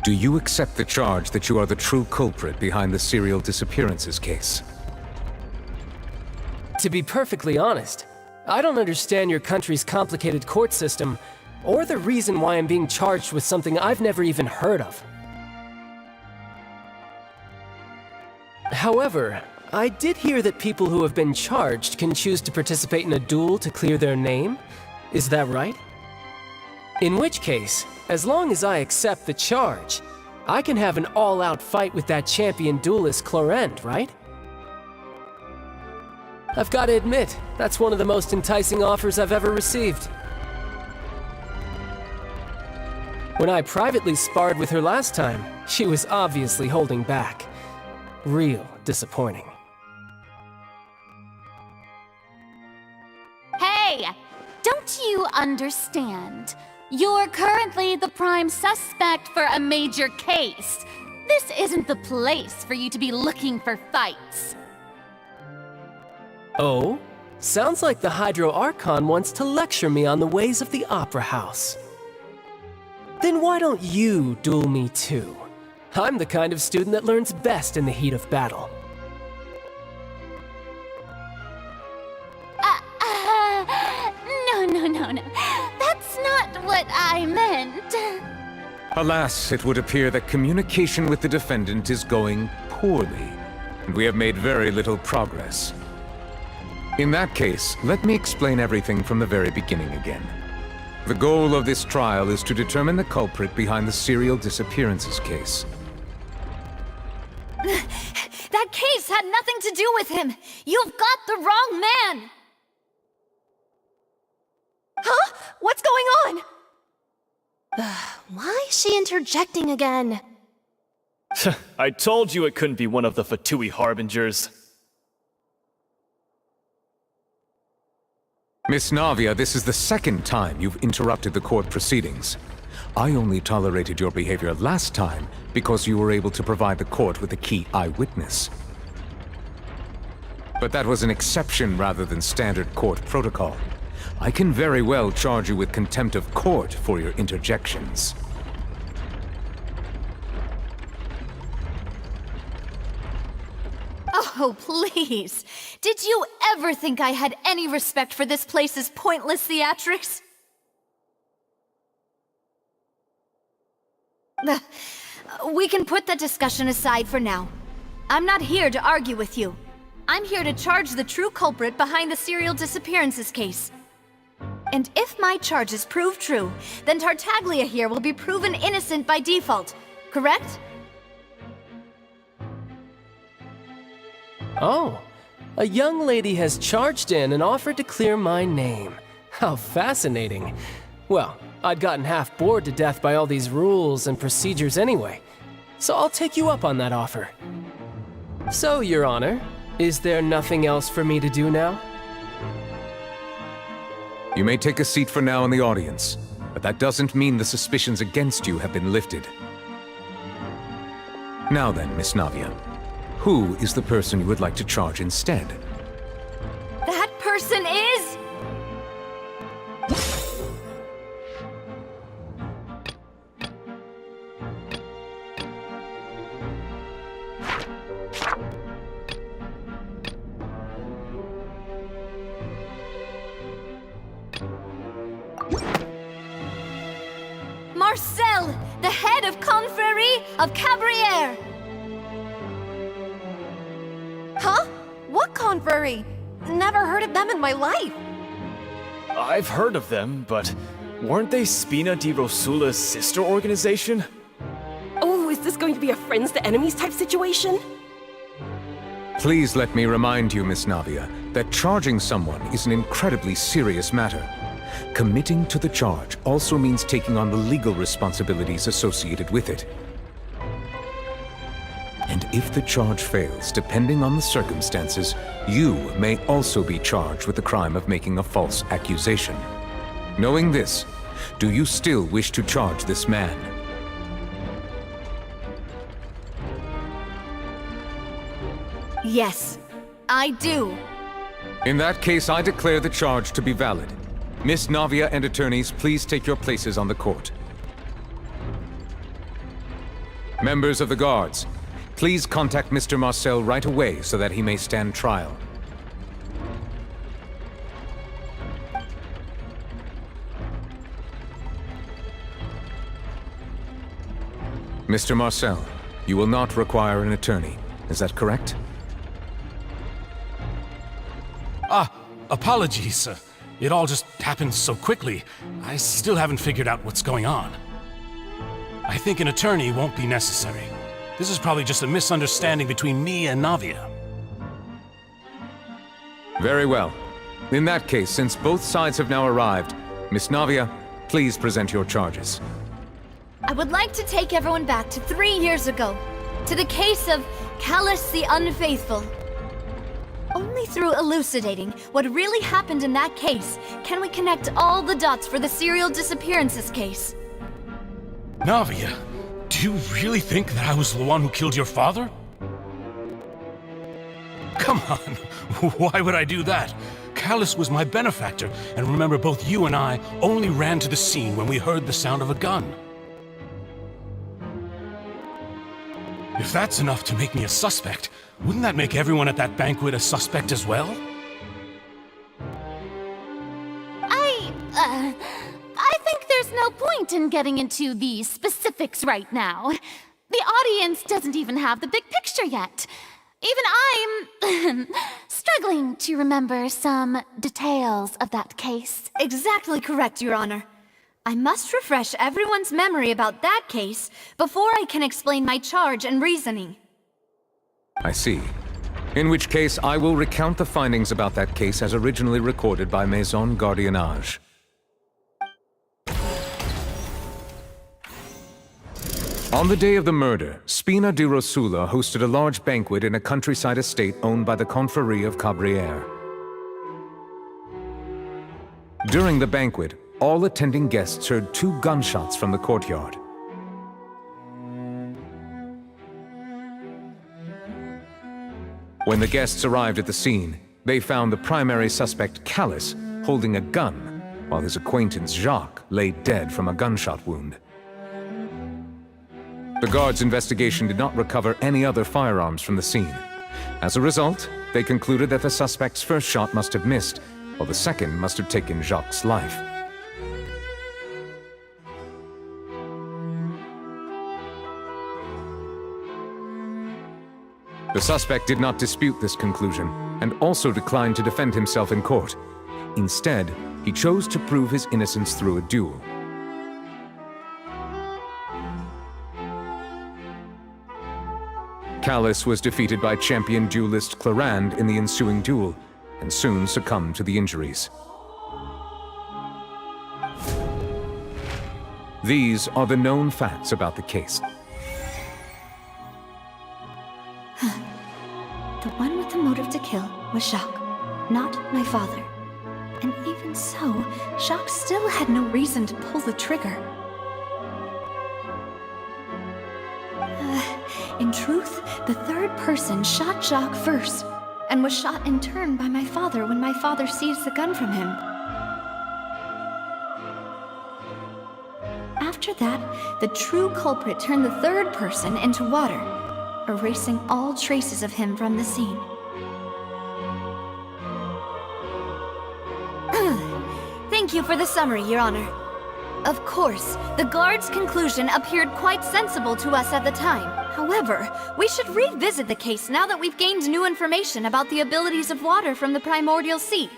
Do you accept the charge that you are the true culprit behind the serial disappearances case? To be perfectly honest, I don't understand your country's complicated court system, or the reason why I'm being charged with something I've never even heard of. However, I did hear that people who have been charged can choose to participate in a duel to clear their name. Is that right? In which case, as long as I accept the charge, I can have an all-out fight with that champion duelist Clorend, right? I've got to admit, that's one of the most enticing offers I've ever received. When I privately sparred with her last time, she was obviously holding back. Real disappointing. Hey! Don't you understand? You're currently the prime suspect for a major case. This isn't the place for you to be looking for fights. Oh? Sounds like the Hydro Archon wants to lecture me on the ways of the Opera House. Then why don't you duel me too? I'm the kind of student that learns best in the heat of battle. No. That's not what I meant. Alas, it would appear that communication with the defendant is going poorly, and we have made very little progress. In that case, let me explain everything from the very beginning again. The goal of this trial is to determine the culprit behind the serial disappearances case. That case had nothing to do with him! You've got the wrong man! Huh? What's going on? Why is she interjecting again? I told you it couldn't be one of the Fatui Harbingers. Miss Navia, this is the second time you've interrupted the court proceedings. I only tolerated your behavior last time because you were able to provide the court with a key eyewitness. But that was an exception rather than standard court protocol. I can very well charge you with contempt of court for your interjections. Oh, please! Did you ever think I had any respect for this place's pointless theatrics? We can put that discussion aside for now. I'm not here to argue with you. I'm here to charge the true culprit behind the serial disappearances case. And if my charges prove true, then Tartaglia here will be proven innocent by default, correct? Oh, a young lady has charged in and offered to clear my name. How fascinating. Well, I'd gotten half bored to death by all these rules and procedures anyway, so I'll take you up on that offer. So, Your Honor, is there nothing else for me to do now? You may take a seat for now in the audience, but that doesn't mean the suspicions against you have been lifted. Now then, Miss Navia, who is the person you would like to charge instead? That person is... Marcel, the head of Confrérie of Cabrières! Huh? What confrérie? Never heard of them in my life. I've heard of them, but weren't they Spina di Rosula's sister organization? Oh, is this going to be a friends to enemies type situation? Please let me remind you, Miss Navia, that charging someone is an incredibly serious matter. Committing to the charge also means taking on the legal responsibilities associated with it. And if the charge fails, depending on the circumstances, you may also be charged with the crime of making a false accusation. Knowing this, do you still wish to charge this man? Yes, I do. In that case, I declare the charge to be valid. Miss Navia and attorneys, please take your places on the court. Members of the guards, please contact Mr. Marcel right away so that he may stand trial. Mr. Marcel, you will not require an attorney. Is that correct? Apologies. It all just happened so quickly. I still haven't figured out what's going on. I think an attorney won't be necessary. This is probably just a misunderstanding between me and Navia. Very well. In that case, since both sides have now arrived, Miss Navia, please present your charges. I would like to take everyone back to 3 years ago, to the case of Callus the Unfaithful. Only through elucidating what really happened in that case can we connect all the dots for the serial disappearances case. Navia, do You really think that I was the one who killed your father? Come on, why would I do that? Callus was my benefactor, and remember, both you and I only ran to the scene when we heard the sound of a gun. If that's enough to make me a suspect, wouldn't that make everyone at that banquet a suspect as well? I think there's no point in getting into the specifics right now. The audience doesn't even have the big picture yet. Even I'm struggling to remember some details of that case. Exactly correct, Your Honor. I must refresh everyone's memory about that case before I can explain my charge and reasoning. I see. In which case, I will recount the findings about that case as originally recorded by Maison Gardiennage. On the day of the murder, Spina di Rosula hosted a large banquet in a countryside estate owned by the Confrérie of Cabrières. During the banquet, all attending guests heard 2 gunshots from the courtyard. When the guests arrived at the scene, they found the primary suspect, Callus, holding a gun, while his acquaintance, Jacques, lay dead from a gunshot wound. The guards' investigation did not recover any other firearms from the scene. As a result, they concluded that the suspect's first shot must have missed, while the second must have taken Jacques' life. The suspect did not dispute this conclusion, and also declined to defend himself in court. Instead, he chose to prove his innocence through a duel. Callus was defeated by champion duelist Clarande in the ensuing duel, and soon succumbed to the injuries. These are the known facts about the case. The one with the motive to kill was Jacques, not my father. And even so, Jacques still had no reason to pull the trigger. In truth, the third person shot Jacques first, and was shot in turn by my father when my father seized the gun from him. After that, the true culprit turned the third person into water, erasing all traces of him from the scene. Thank you for the summary, Your Honor. Of course, the guard's conclusion appeared quite sensible to us at the time. However, we should revisit the case now that we've gained new information about the abilities of water from the primordial sea.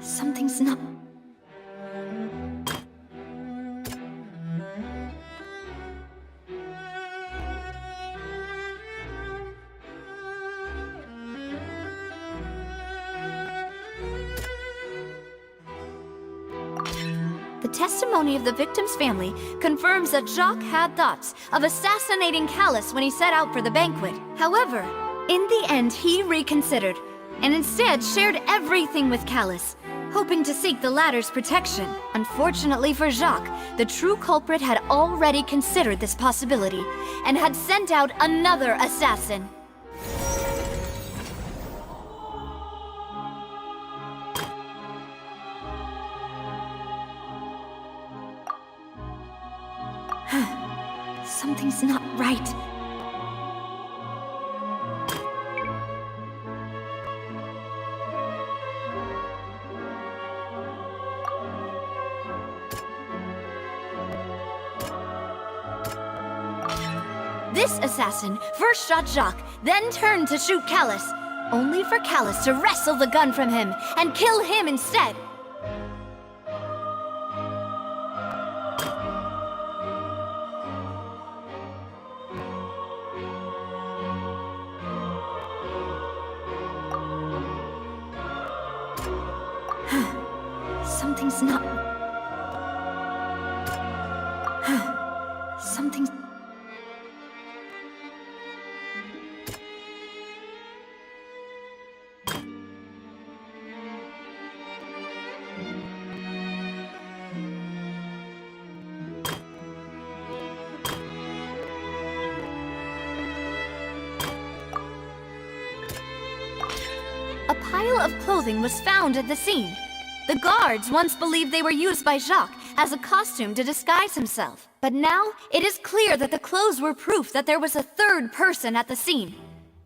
Something's not... The testimony of the victim's family confirms that Jacques had thoughts of assassinating Callus when he set out for the banquet. However, in the end, he reconsidered, and instead shared everything with Callus, hoping to seek the latter's protection. Unfortunately for Jacques, the true culprit had already considered this possibility, and had sent out another assassin. Something's not right. This assassin first shot Jacques, then turned to shoot Callus, only for Callus to wrestle the gun from him and kill him instead. Something's not... Something's... A pile of clothing was found at the scene. The guards once believed they were used by Jacques as a costume to disguise himself. But now, it is clear that the clothes were proof that there was a third person at the scene,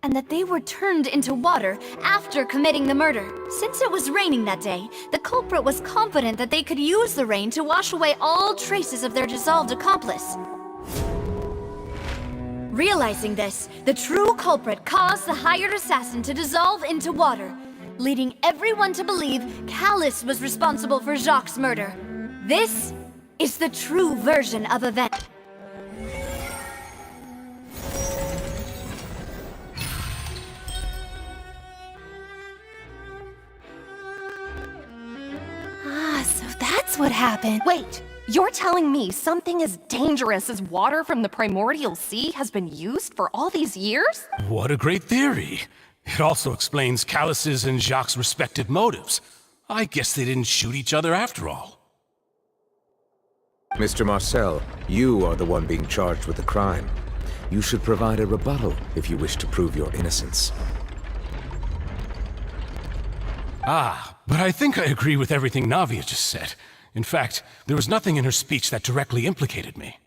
and that they were turned into water after committing the murder. Since it was raining that day, the culprit was confident that they could use the rain to wash away all traces of their dissolved accomplice. Realizing this, the true culprit caused the hired assassin to dissolve into water, leading everyone to believe Callus was responsible for Jacques' murder. This is the true version of events. So that's what happened. Wait, you're telling me something as dangerous as water from the primordial sea has been used for all these years? What a great theory. It also explains Callus's and Jacques' respective motives. I guess they didn't shoot each other after all. Mr. Marcel, you are the one being charged with the crime. You should provide a rebuttal if you wish to prove your innocence. But I think I agree with everything Navia just said. In fact, there was nothing in her speech that directly implicated me.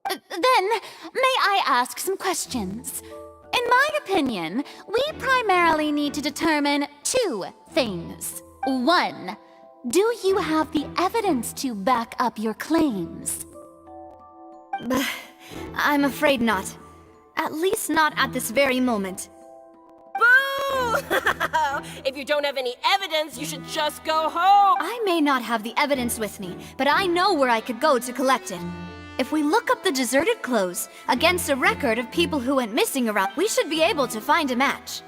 Then, may I ask some questions? In my opinion, we primarily need to determine two things. One, do you have the evidence to back up your claims? I'm afraid not. At least not at this very moment. Boo! If you don't have any evidence, you should just go home! I may not have the evidence with me, but I know where I could go to collect it. If we look up the deserted clothes against a record of people who went missing around, we should be able to find a match.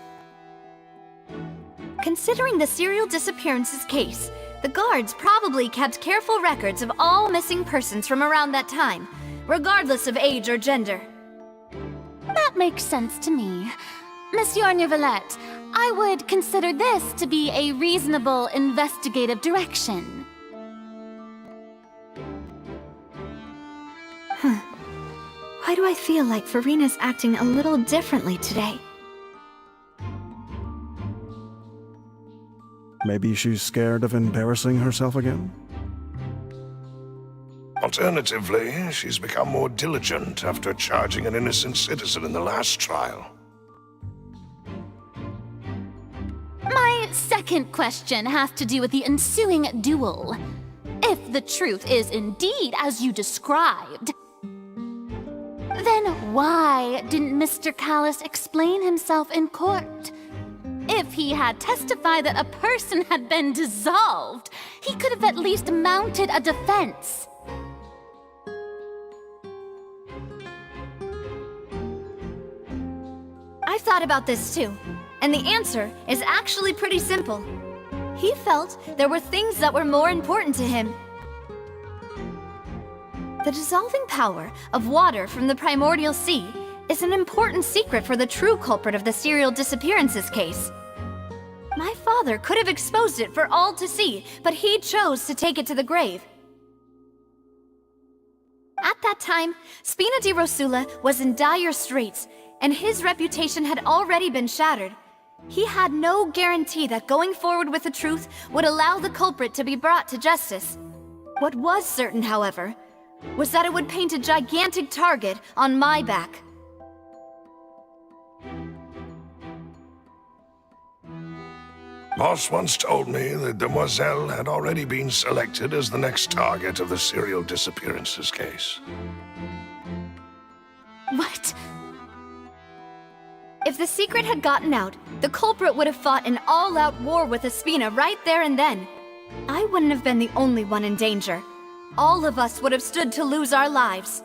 Considering the serial disappearances case, the guards probably kept careful records of all missing persons from around that time, regardless of age or gender. That makes sense to me. Monsieur Neuvillette, I would consider this to be a reasonable investigative direction. Why do I feel like Farina's acting a little differently today? Maybe she's scared of embarrassing herself again? Alternatively, she's become more diligent after charging an innocent citizen in the last trial. My second question has to do with the ensuing duel. If the truth is indeed as you described, then why didn't Mr. Callus explain himself in court? If he had testified that a person had been dissolved, he could have at least mounted a defense. I've thought about this too, and the answer is actually pretty simple. He felt there were things that were more important to him. The dissolving power of water from the primordial sea is an important secret for the true culprit of the serial disappearances case. My father could have exposed it for all to see, but he chose to take it to the grave. At that time, Spina di Rosula was in dire straits, and his reputation had already been shattered. He had no guarantee that going forward with the truth would allow the culprit to be brought to justice. What was certain, however, was that it would paint a gigantic target on my back. Boss once told me that Demoiselle had already been selected as the next target of the serial disappearances case. What? If the secret had gotten out, the culprit would have fought an all-out war with Espina right there and then. I wouldn't have been the only one in danger. All of us would have stood to lose our lives.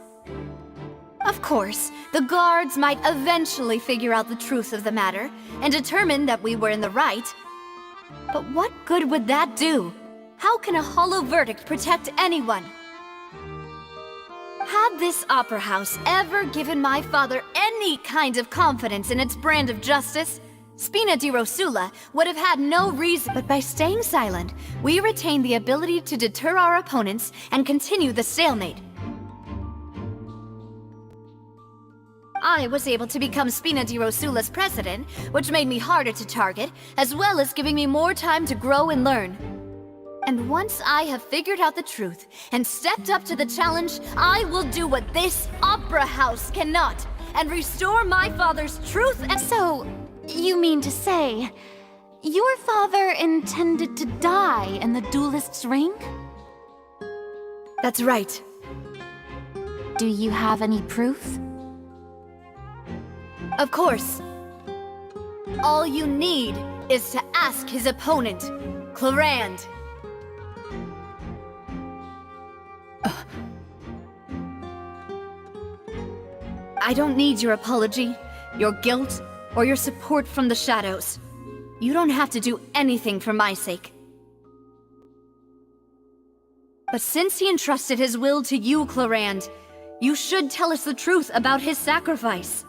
Of course, the guards might eventually figure out the truth of the matter and determine that we were in the right. But what good would that do? How can a hollow verdict protect anyone? Had this opera house ever given my father any kind of confidence in its brand of justice, Spina di Rosula would have had no reason. But by staying silent, we retain the ability to deter our opponents and continue the stalemate. I was able to become Spina di Rosula's president, which made me harder to target, as well as giving me more time to grow and learn. And once I have figured out the truth and stepped up to the challenge, I will do what this opera house cannot, and restore my father's truth and— So, you mean to say, your father intended to die in the duelist's ring? That's right. Do you have any proof? Of course. All you need is to ask his opponent, Clarand. I don't need your apology, your guilt, or your support from the shadows. You don't have to do anything for my sake. But since he entrusted his will to you, Clarand, you should tell us the truth about his sacrifice.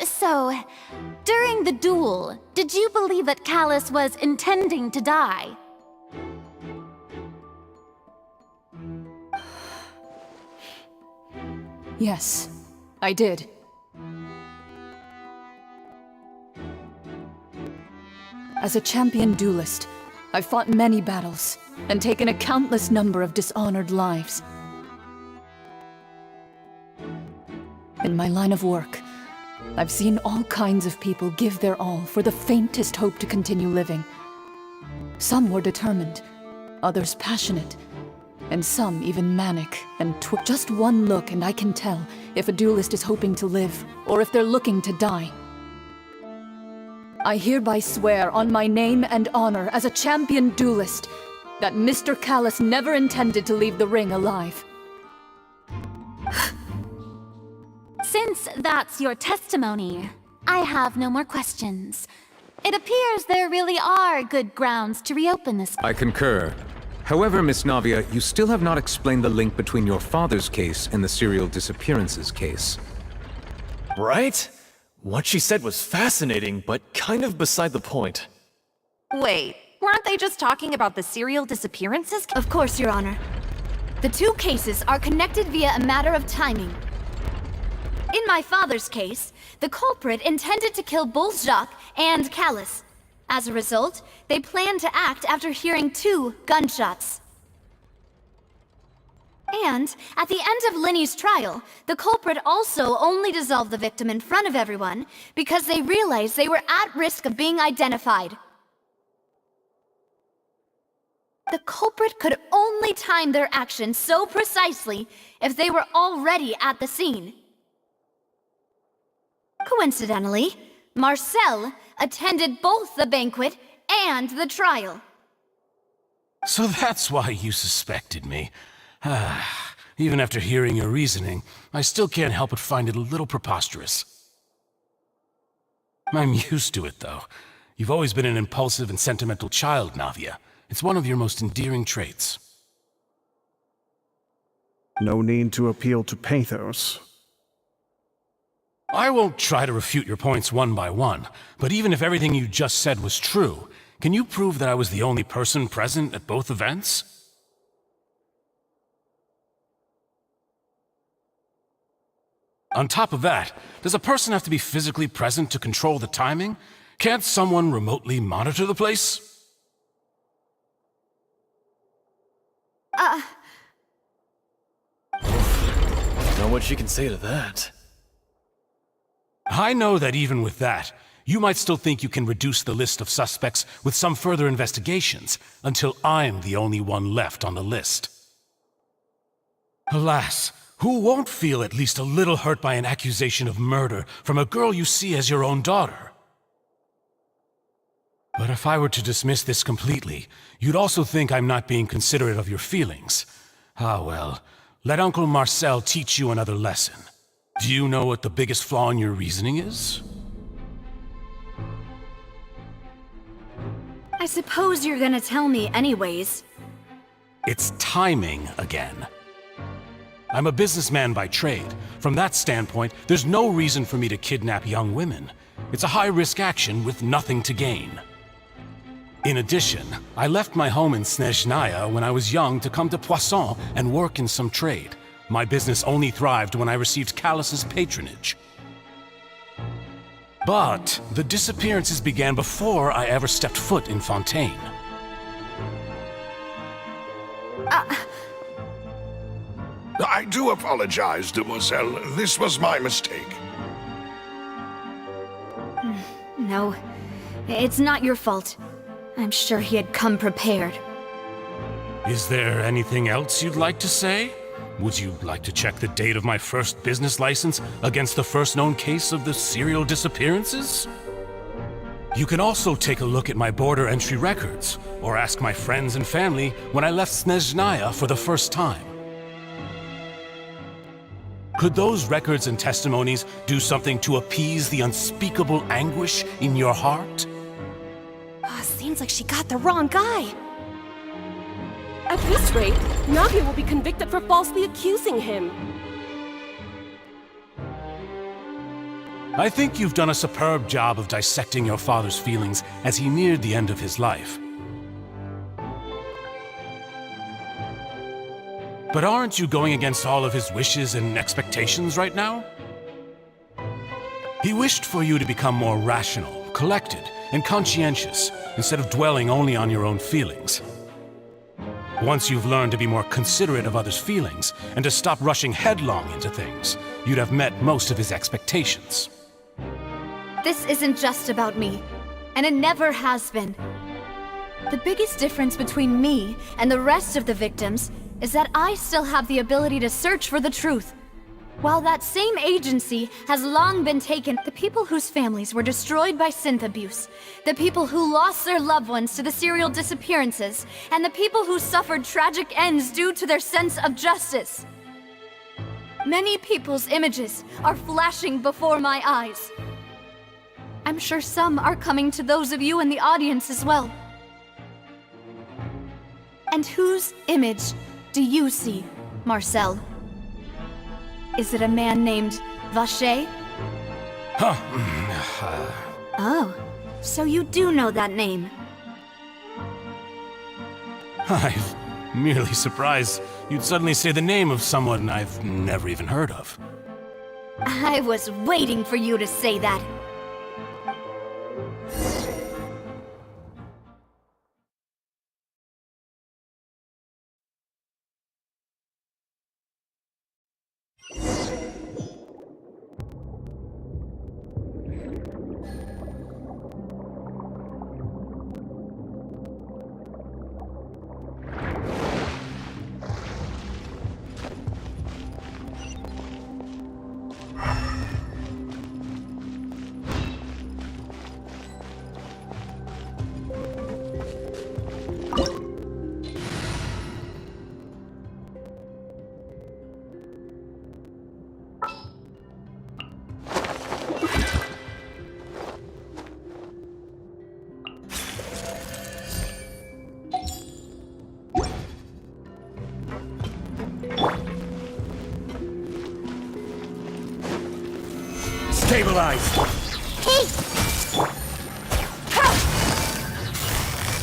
So, during the duel, did you believe that Callus was intending to die? Yes, I did. As a champion duelist, I've fought many battles and taken a countless number of dishonored lives. In my line of work, I've seen all kinds of people give their all for the faintest hope to continue living. Some were determined, others passionate, and some even manic and just one look and I can tell if a duelist is hoping to live or if they're looking to die. I hereby swear on my name and honor as a champion duelist that Mr. Callus never intended to leave the ring alive. Since that's your testimony, I have no more questions. It appears there really are good grounds to reopen this. I concur. However, Miss Navia, you still have not explained the link between your father's case and the serial disappearances case. Right? What she said was fascinating, but kind of beside the point. Wait, weren't they just talking about the serial disappearances? Of course, Your Honor. The two cases are connected via a matter of timing. In my father's case, the culprit intended to kill both Jacques and Callus. As a result, they planned to act after hearing 2 gunshots. And at the end of Linny's trial, the culprit also only dissolved the victim in front of everyone because they realized they were at risk of being identified. The culprit could only time their actions so precisely if they were already at the scene. Coincidentally, Marcel attended both the banquet and the trial. So that's why you suspected me. Even after hearing your reasoning, I still can't help but find it a little preposterous. I'm used to it, though. You've always been an impulsive and sentimental child, Navia. It's one of your most endearing traits. No need to appeal to pathos. I won't try to refute your points one by one, but even if everything you just said was true, can you prove that I was the only person present at both events? On top of that, does a person have to be physically present to control the timing? Can't someone remotely monitor the place? Don't know what she can say to that. I know that even with that, You might still think you can reduce the list of suspects with some further investigations, until I'm the only one left on the list. Alas, who won't feel at least a little hurt by an accusation of murder from a girl you see as your own daughter? But if I were to dismiss this completely, you'd also think I'm not being considerate of your feelings. Ah well, let Uncle Marcel teach you another lesson. Do you know what the biggest flaw in your reasoning is? I suppose you're gonna tell me anyways. It's timing again. I'm a businessman by trade. From that standpoint, there's no reason for me to kidnap young women. It's a high-risk action with nothing to gain. In addition, I left my home in Snezhnaya when I was young to come to Poisson and work in some trade. My business only thrived when I received Callus's patronage. But the disappearances began before I ever stepped foot in Fontaine. I do apologize, demoiselle. This was my mistake. No, it's not your fault. I'm sure he had come prepared. Is there anything else you'd like to say? Would you like to check the date of my first business license against the first known case of the serial disappearances? You can also take a look at my border entry records, or ask my friends and family when I left Snezhnaya for the first time. Could those records and testimonies do something to appease the unspeakable anguish in your heart? Seems like she got the wrong guy. At this rate, Navi will be convicted for falsely accusing him. I think you've done a superb job of dissecting your father's feelings as he neared the end of his life. But aren't you going against all of his wishes and expectations right now? He wished for you to become more rational, collected, and conscientious, instead of dwelling only on your own feelings. Once you've learned to be more considerate of others' feelings, and to stop rushing headlong into things, you'd have met most of his expectations. This isn't just about me, and it never has been. The biggest difference between me and the rest of the victims is that I still have the ability to search for the truth. While that same agency has long been taken, the people whose families were destroyed by synth abuse, the people who lost their loved ones to the serial disappearances, and the people who suffered tragic ends due to their sense of justice. Many people's images are flashing before my eyes. I'm sure some are coming to those of you in the audience as well. And whose image do you see, Marcel? Is it a man named Vacher? Oh, so you do know that name. I'm merely surprised you'd suddenly say the name of someone I've never even heard of. I was waiting for you to say that. Stabilize! Hey!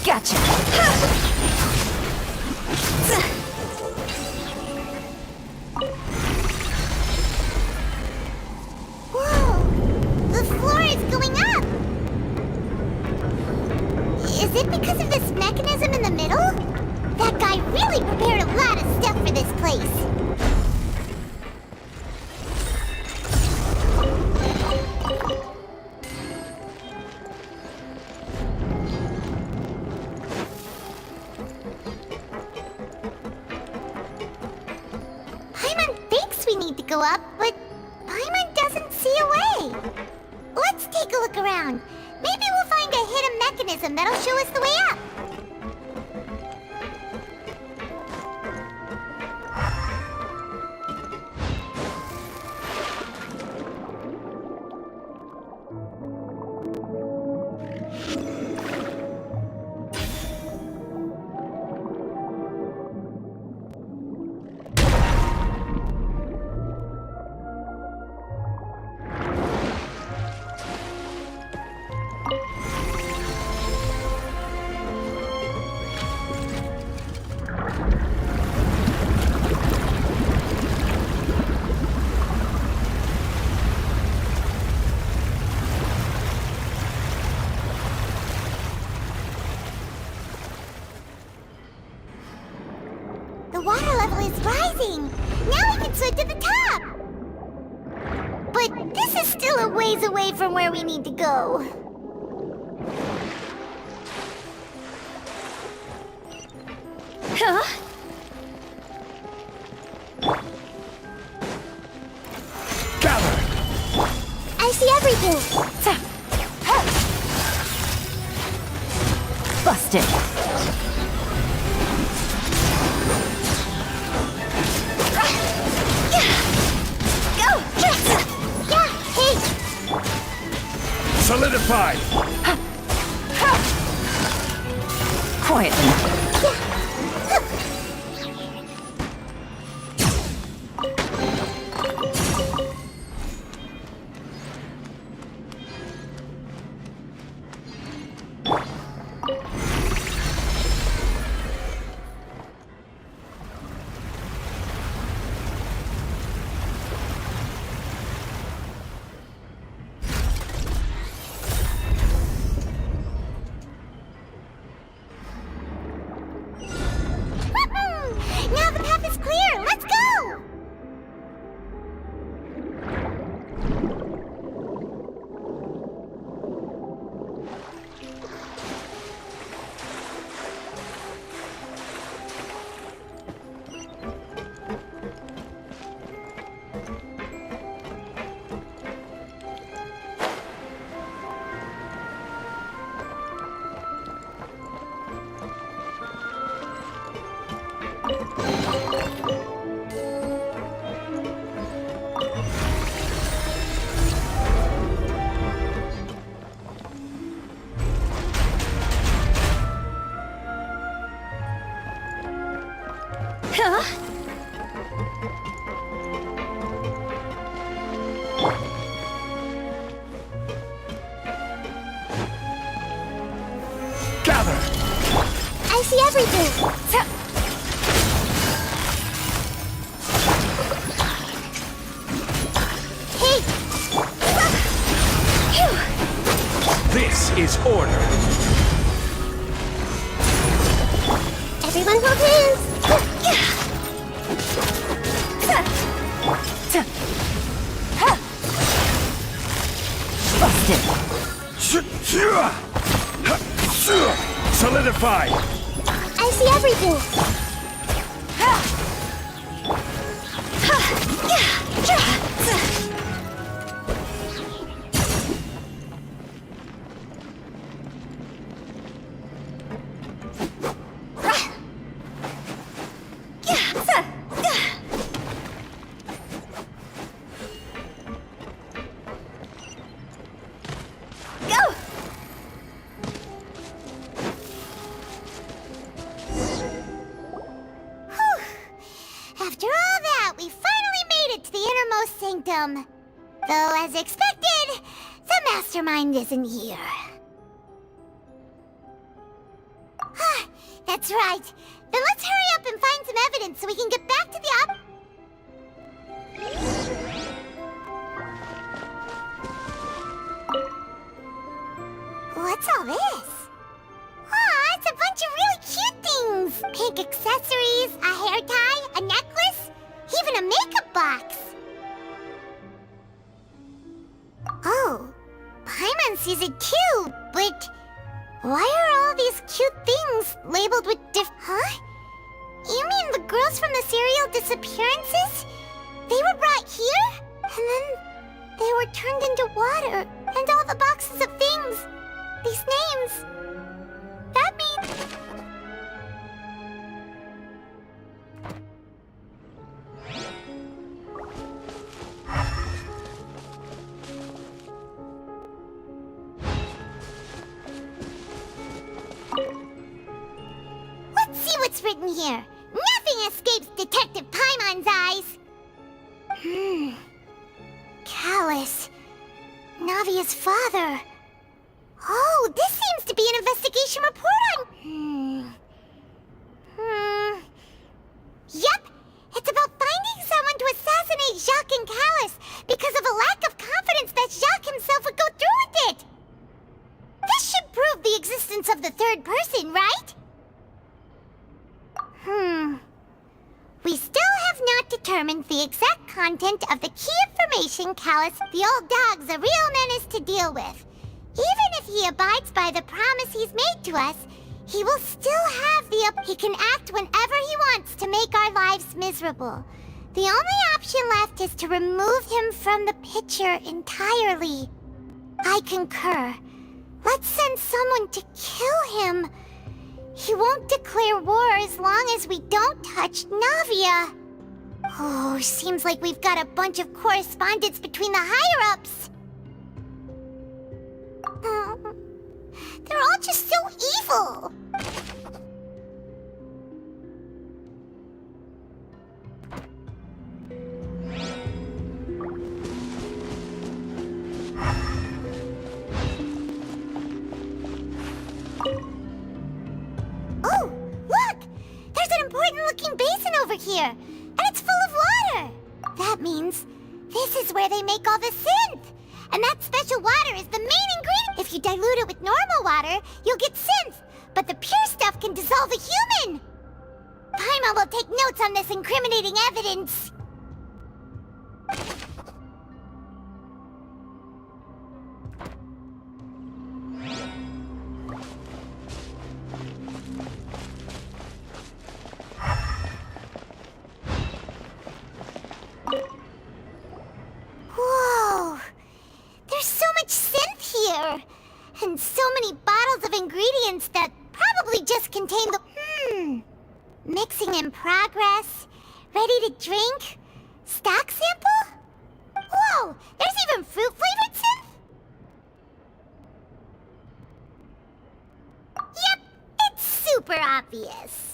Gotcha! Whoa! The floor is going up! Is it because of this mechanism in the middle? That guy really prepared a lot of stuff for this place. go up, but Paimon doesn't see a way. Let's take a look around. Maybe we'll find a hidden mechanism that'll show us the way up. The water level is rising! Now we can swim to the top! But this is still a ways away from where we need to go. Huh? Gather! I see everything! Busted. Solidify! Quietly. Now the path is clear! Let's go! Huh? Gather! I see everything! This is order! Everyone hold hands! Busted. Solidify! I see everything! After all that, we finally made it to the innermost sanctum. Though, as expected, the mastermind isn't here. That's right. Then let's hurry up and find some evidence so we can get back to the What's all this? Aw, it's a bunch of really cute things! Pink accessories, a hair tie, a necklace, even a makeup box! Oh, Paimon sees it too, but why are all these cute things labeled with Huh? You mean the girls from the serial disappearances? They were brought here, and then they were turned into water, and all the boxes of things. These names. That means... Let's see what's written here. Nothing escapes Detective Paimon's eyes. Callus. Navia's father. Oh, this seems to be an investigation report on... Yep, it's about finding someone to assassinate Jacques and Callus because of a lack of confidence that Jacques himself would go through with it. This should prove the existence of the third person, right? We still have not determined the exact content of the key information Callus, the old dog's a real menace to deal with. Even if he abides by the promise he's made to us, he will still have he can act whenever he wants to make our lives miserable. The only option left is to remove him from the picture entirely. I concur. Let's send someone to kill him. He won't declare war as long as we don't touch Navia. Oh, seems like we've got a bunch of correspondence between the higher-ups. They're all just so evil. Oh, look! There's an important-looking basin over here, and it's full of water. That means this is where they make all the synth. And that special water is the main ingredient. If you dilute it with normal water, you'll get synth. But the pure stuff can dissolve a human. Paimon will take notes on this incriminating evidence. Whoa! There's so much synth here! And so many bottles of ingredients that probably just contain the... Mixing in progress? Ready to drink? Stock sample? Whoa! There's even fruit-flavored synth? Yep, it's super obvious.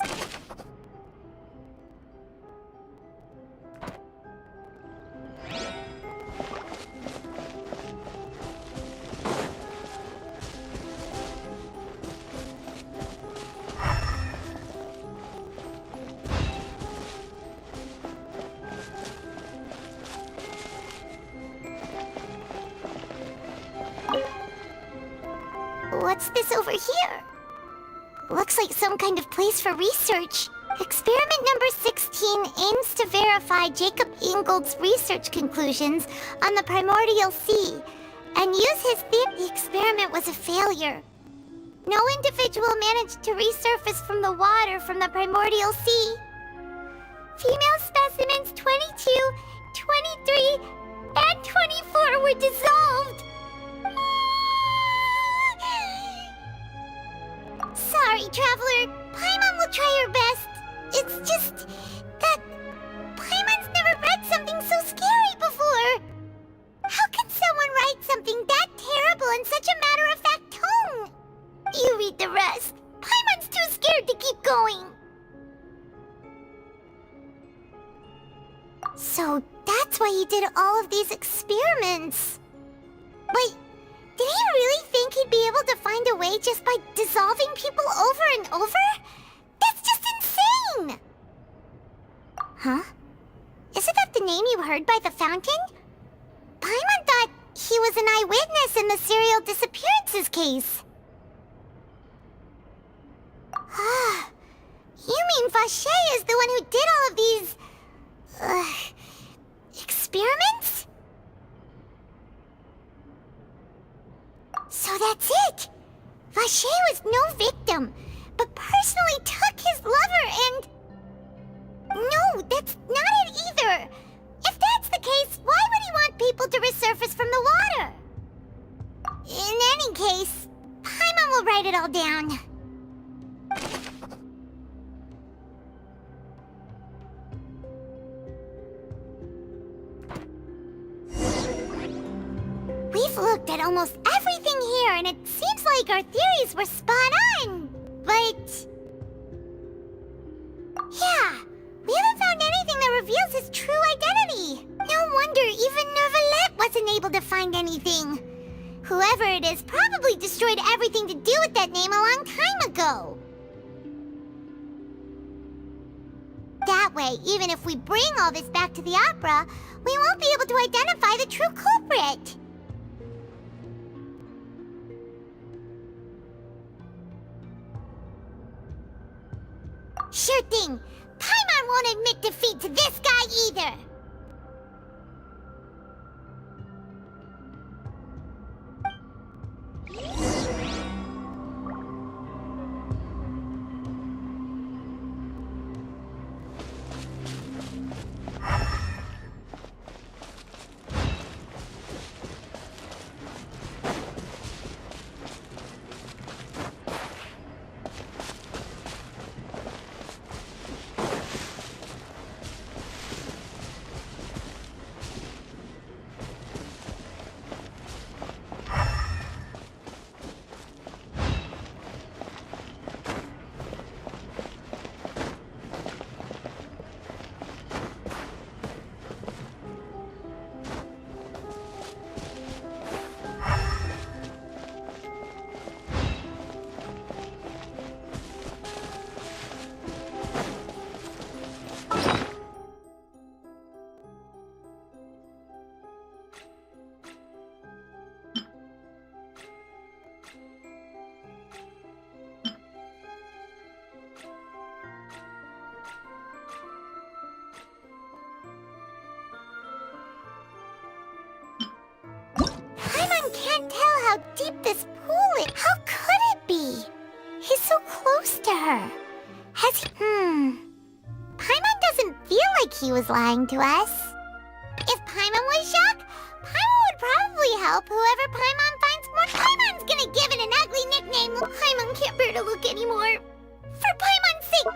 What's this over here? Looks like some kind of place for research. Experiment number 16 aims to verify Jacob Ingold's research conclusions on the primordial sea and use his theory. The experiment was a failure. No individual managed to resurface from the water from the primordial sea. Female specimens 22, 23, and 24 were dissolved. Sorry, Traveler. Paimon will try her best. It's just that Paimon's never read something so scary before. How can someone write something that terrible in such a matter-of-fact tone? You read the rest. Paimon's too scared to keep going. So that's why he did all of these experiments. But did he really think he'd be able to find a way just by dissolving people over and over? That's just insane! Huh? Isn't that the name you heard by the fountain? Paimon thought he was an eyewitness in the serial disappearances case. Ah, you mean Vache is the one who did all of these... experiments? So that's it! Vache was no victim, but personally took his lover and... No, that's not it either! If that looked at almost everything here, and it seems like our theories were spot on. But... yeah, we haven't found anything that reveals his true identity. No wonder even Nervalette wasn't able to find anything. Whoever it is probably destroyed everything to do with that name a long time ago. That way, even if we bring all this back to the opera, we won't be able to identify the true culprit. Sure thing. Paimon won't admit defeat to this guy either. Can't tell how deep this pool is. How could it be? He's so close to her. Has he... Paimon doesn't feel like he was lying to us. If Paimon was shocked, Paimon would probably help whoever Paimon finds more. Paimon's gonna give it an ugly nickname. Paimon can't bear to look anymore. For Paimon's sake.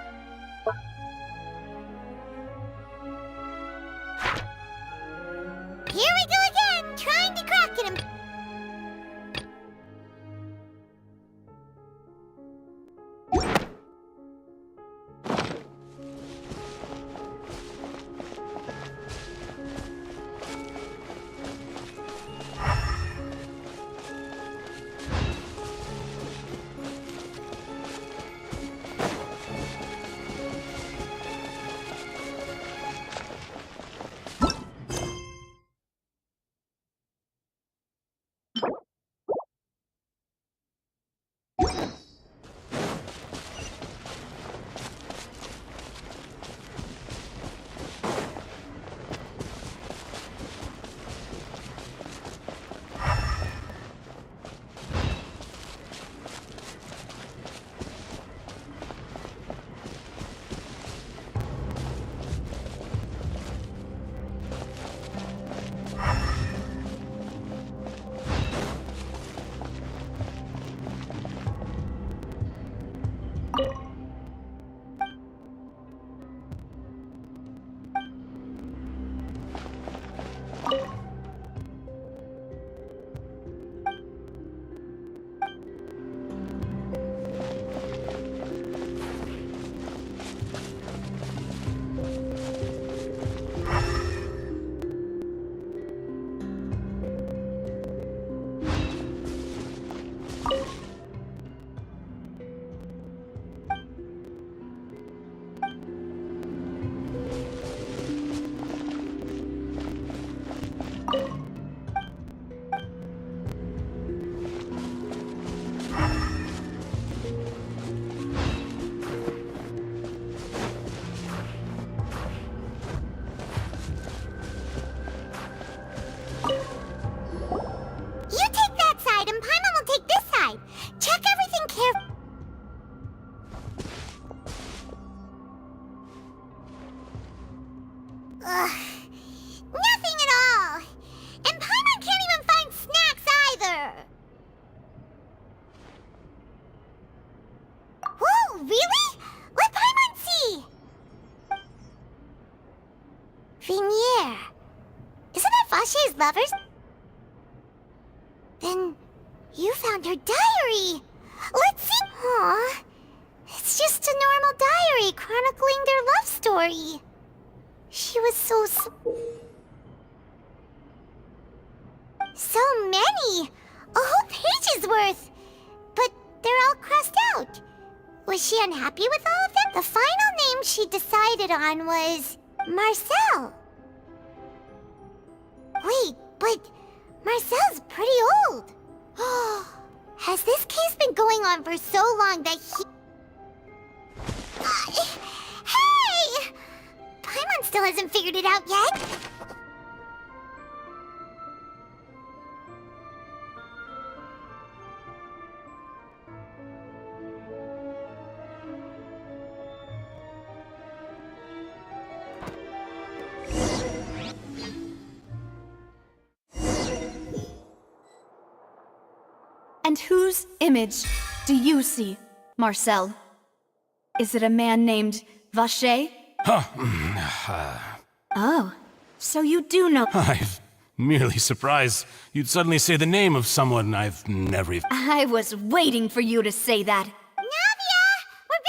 Here we go again, trying to crack at him. Lovers? You found her diary! Let's see! Aw, it's just a normal diary chronicling their love story. She was so many! A whole page's worth! But they're all crossed out. Was she unhappy with all of them? The final name she decided on was Marcel. Wait, but Marcel's pretty old. Has this case been going on for so long that he... Hey! Paimon still hasn't figured it out yet. And whose image do you see, Marcel? Is it a man named Vacher? Oh, so you do know— I'm merely surprised you'd suddenly say the name of someone I've never even— I was waiting for you to say that. Navia! We're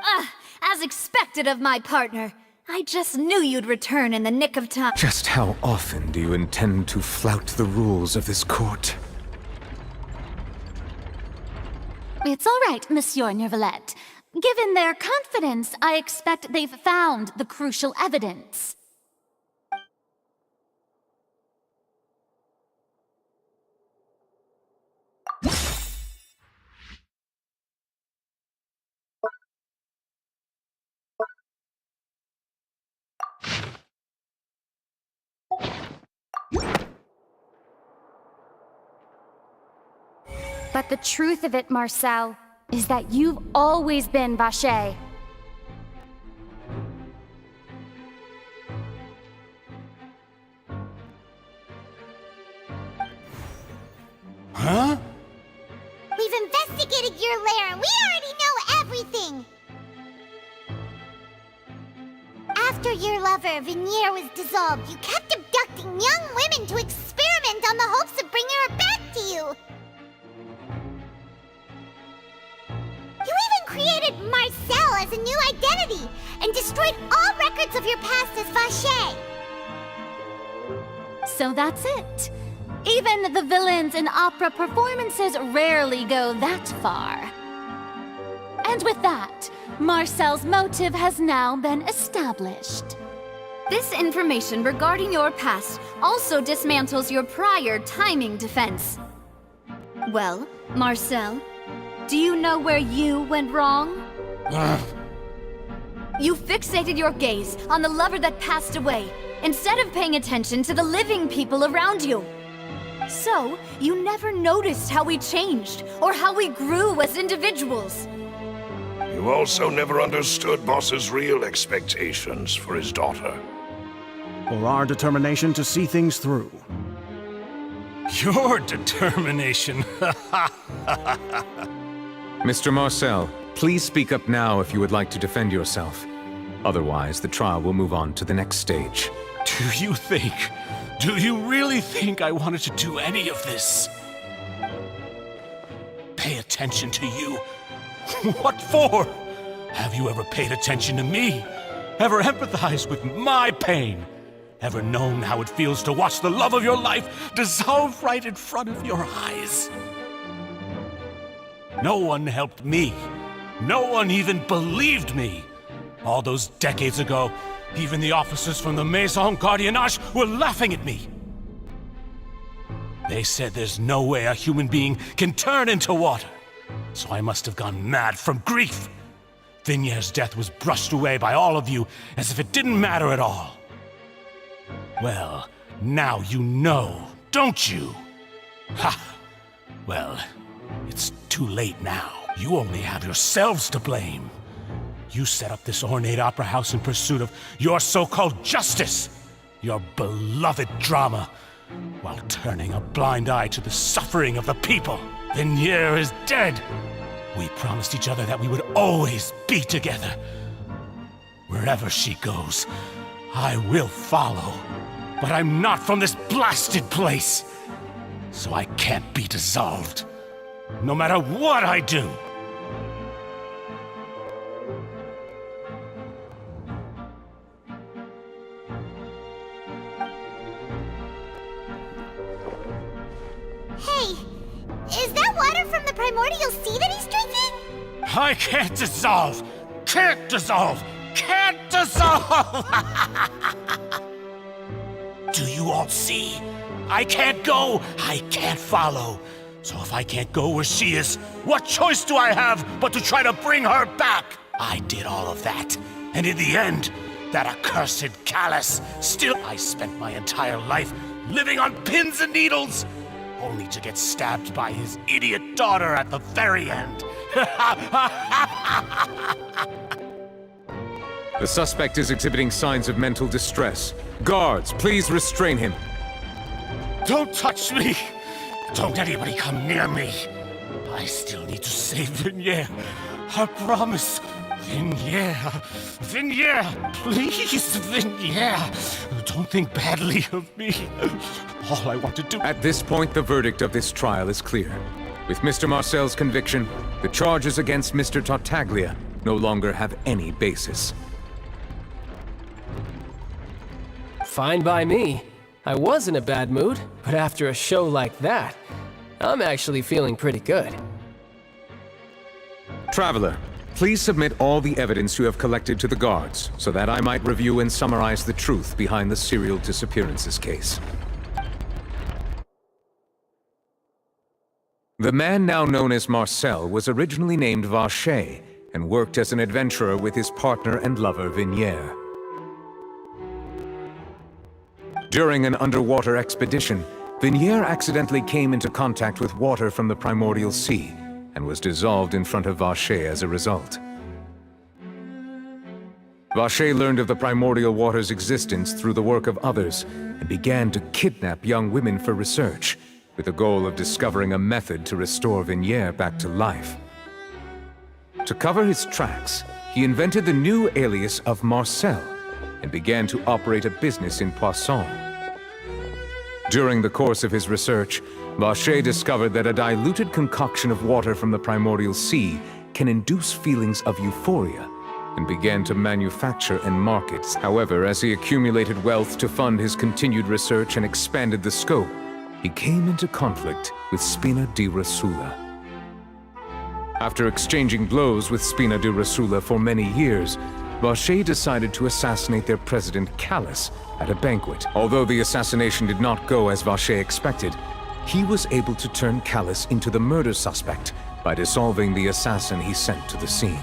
back! As expected of my partner. I just knew you'd return in the nick of time. Just how often do you intend to flout the rules of this court? It's all right, Monsieur Nervalette. Given their confidence, I expect they've found the crucial evidence. But the truth of it, Marcel, is that you've always been Vacher. Huh? We've investigated your lair. We already know everything. After your lover, Veneer, was dissolved, you kept abducting young women to experiment on the hopes of bringing her back to you. You even created Marcel as a new identity and destroyed all records of your past as Vacher. So that's it. Even the villains in opera performances rarely go that far. And with that, Marcel's motive has now been established. This information regarding your past also dismantles your prior timing defense. Well, Marcel, do you know where you went wrong? You fixated your gaze on the lover that passed away, instead of paying attention to the living people around you. So, you never noticed how we changed, or how we grew as individuals. You also never understood Boss's real expectations for his daughter. Or our determination to see things through. Your determination. Mr. Marcel, please speak up now if you would like to defend yourself. Otherwise, the trial will move on to the next stage. Do you really think I wanted to do any of this? Pay attention to you? What for? Have you ever paid attention to me? Ever empathized with my pain? Ever known how it feels to watch the love of your life dissolve right in front of your eyes? No one helped me. No one even believed me. All those decades ago, even the officers from the Maison Gardiennage were laughing at me. They said there's no way a human being can turn into water. So I must have gone mad from grief. Vignere's death was brushed away by all of you as if it didn't matter at all. Well, now you know, don't you? Ha! Well, it's too late now. You only have yourselves to blame. You set up this ornate opera house in pursuit of your so-called justice, your beloved drama, while turning a blind eye to the suffering of the people. Vignere is dead. We promised each other that we would always be together. Wherever she goes, I will follow. But I'm not from this blasted place. so I can't be dissolved. No matter what I do. Hey, is that water from the primordial sea that he's drinking? I can't dissolve! Can't dissolve! Can't dissolve! Do you all see? I can't go, I can't follow. So if I can't go where she is, what choice do I have but to try to bring her back? I did all of that, and in the end, that accursed Callus still... I spent my entire life living on pins and needles, only to get stabbed by his idiot daughter at the very end. The suspect is exhibiting signs of mental distress. Guards, please restrain him. Don't touch me! Don't anybody come near me! I still need to save Vignere. I promise. Vignere. Vignere! Please, Vignere! Don't think badly of me. All I want to do... At this point, the verdict of this trial is clear. With Mr. Marcel's conviction, the charges against Mr. Tartaglia no longer have any basis. Fine by me. I was in a bad mood, but after a show like that, I'm actually feeling pretty good. Traveler, please submit all the evidence you have collected to the guards, so that I might review and summarize the truth behind the serial disappearances case. The man now known as Marcel was originally named Vacher, and worked as an adventurer with his partner and lover Vignere. During an underwater expedition, Vignere accidentally came into contact with water from the primordial sea, and was dissolved in front of Vacher as a result. Vacher learned of the primordial water's existence through the work of others, and began to kidnap young women for research, with the goal of discovering a method to restore Vignere back to life. To cover his tracks, he invented the new alias of Marcel, and began to operate a business in Poisson. During the course of his research, Vacher discovered that a diluted concoction of water from the primordial sea can induce feelings of euphoria, and began to manufacture and market. However, as he accumulated wealth to fund his continued research and expanded the scope, he came into conflict with Spina di Rosula. After exchanging blows with Spina di Rosula for many years, Vacher decided to assassinate their president Callus at a banquet. Although the assassination did not go as Vacher expected, he was able to turn Callus into the murder suspect by dissolving the assassin he sent to the scene.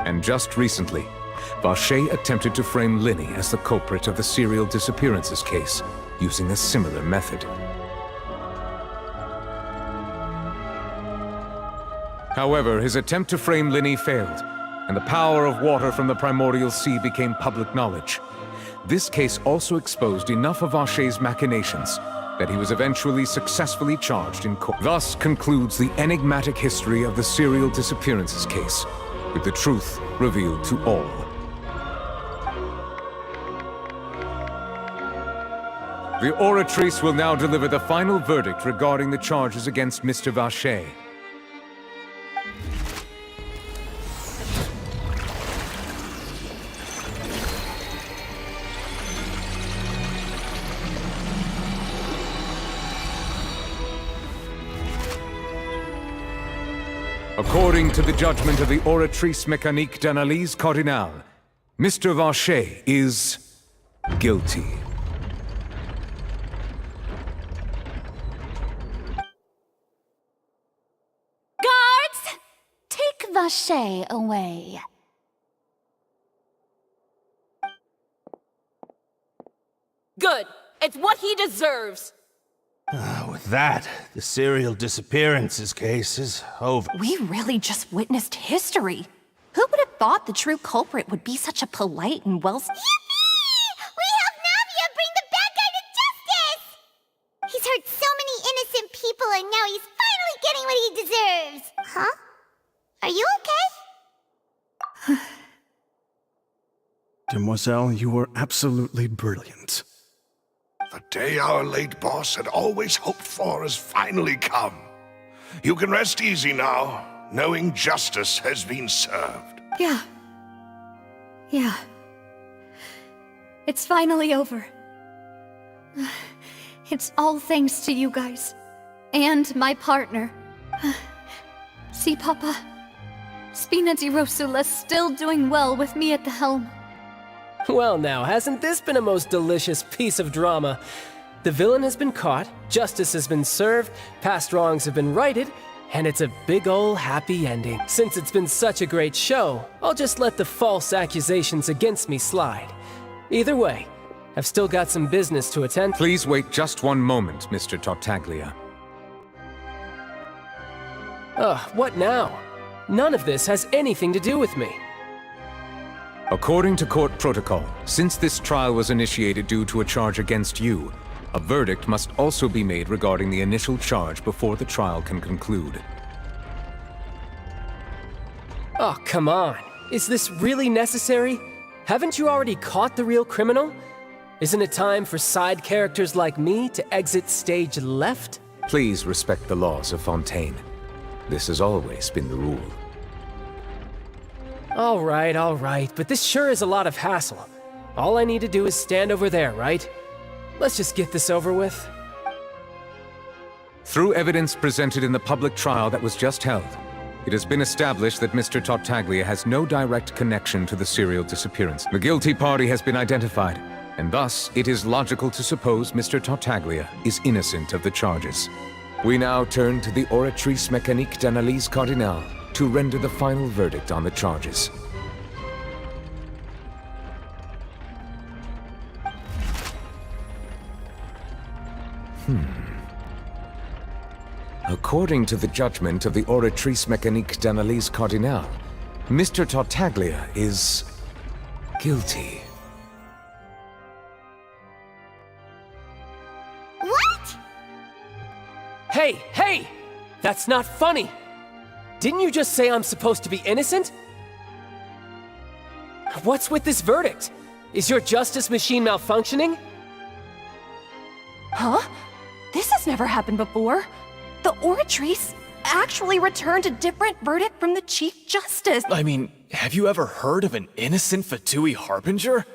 And just recently, Vacher attempted to frame Linny as the culprit of the serial disappearances case, using a similar method. However, his attempt to frame Linny failed, and the power of water from the primordial sea became public knowledge. This case also exposed enough of Vacher's machinations that he was eventually successfully charged in court. Thus concludes the enigmatic history of the serial disappearances case, with the truth revealed to all. The Oratrice will now deliver the final verdict regarding the charges against Mr. Vacher. According to the judgment of the Oratrice Mécanique d'Analyse Cardinale, Mr. Vacher is guilty. Guards! Take Vacher away. Good. It's what he deserves. With that, the serial disappearances case is over. We really just witnessed history. Who would have thought the true culprit would be such a polite and well... Yippee! We helped Navia bring the bad guy to justice! He's hurt so many innocent people and now he's finally getting what he deserves. Huh? Are you okay? Demoiselle, you were absolutely brilliant. The day our late boss had always hoped for has finally come. You can rest easy now, knowing justice has been served. Yeah. It's finally over. It's all thanks to you guys. And my partner. See, Papa? Spina di Rosula's still doing well with me at the helm. Well now, hasn't this been a most delicious piece of drama? The villain has been caught, justice has been served, past wrongs have been righted, and it's a big ol' happy ending. Since it's been such a great show, I'll just let the false accusations against me slide. Either way, I've still got some business to attend. Please wait just one moment, Mr. Tartaglia. What now? None of this has anything to do with me. According to court protocol, since this trial was initiated due to a charge against you, a verdict must also be made regarding the initial charge before the trial can conclude. Oh, come on. Is this really necessary? Haven't you already caught the real criminal? Isn't it time for side characters like me to exit stage left? Please respect the laws of Fontaine. This has always been the rule. All right, but this sure is a lot of hassle. All I need to do is stand over there, right? Let's just get this over with. Through evidence presented in the public trial that was just held, it has been established that Mr. Tartaglia has no direct connection to the serial disappearance. The guilty party has been identified, and thus it is logical to suppose Mr. Tartaglia is innocent of the charges. We now turn to the Oratrice Mécanique d'Analyse Cardinale to render the final verdict on the charges. According to the judgment of the Oratrice Mécanique d'Analyse Cardinale, Mr. Tartaglia is guilty. What? Hey! That's not funny! Didn't you just say I'm supposed to be innocent? What's with this verdict? Is your justice machine malfunctioning? Huh? This has never happened before. The Oratrice actually returned a different verdict from the Chief Justice. I mean, have you ever heard of an innocent Fatui Harbinger?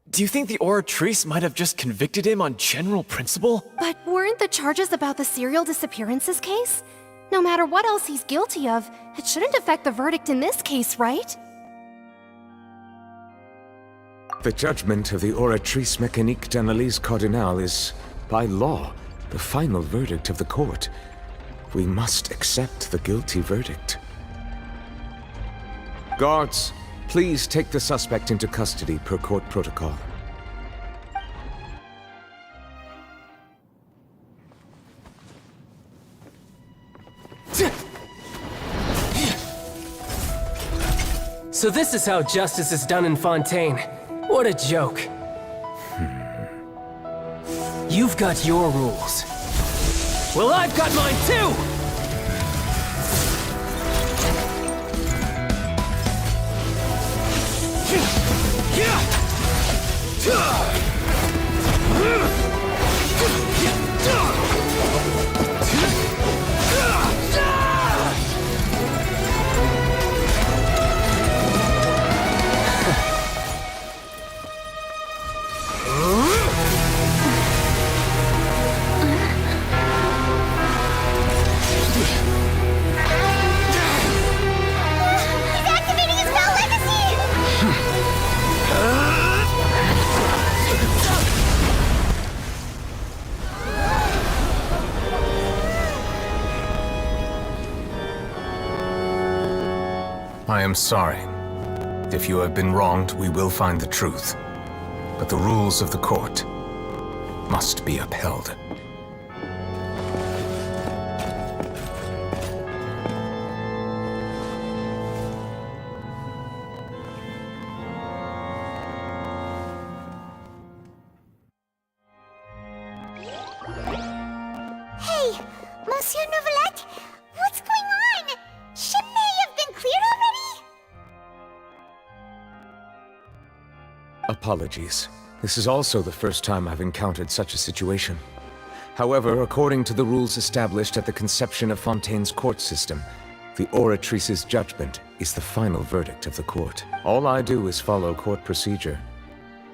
Do you think the Oratrice might have just convicted him on general principle? But weren't the charges about the serial disappearances case? No matter what else he's guilty of, it shouldn't affect the verdict in this case, right? The judgment of the Oratrice Mécanique d'Analyse Cardinale is, by law, the final verdict of the court. We must accept the guilty verdict. Guards, please take the suspect into custody per court protocol. So this is how justice is done in Fontaine. What a joke. You've got your rules. Well, I've got mine too! I am sorry. If you have been wronged, we will find the truth. But the rules of the court must be upheld. Hey, Monsieur Novelette, what's going on? Shouldn't they have been cleared already? Apologies. This is also the first time I've encountered such a situation. However, according to the rules established at the conception of Fontaine's court system, the Oratrice's judgment is the final verdict of the court. All I do is follow court procedure.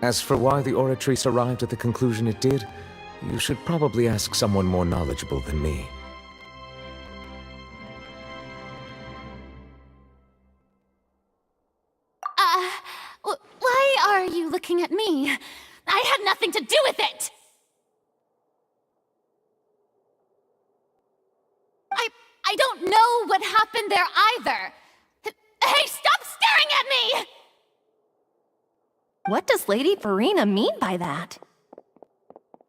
As for why the Oratrice arrived at the conclusion it did, you should probably ask someone more knowledgeable than me. Why are you looking at me? I had nothing to do with it! I don't know what happened there either. Hey, stop staring at me! What does Lady Verena mean by that?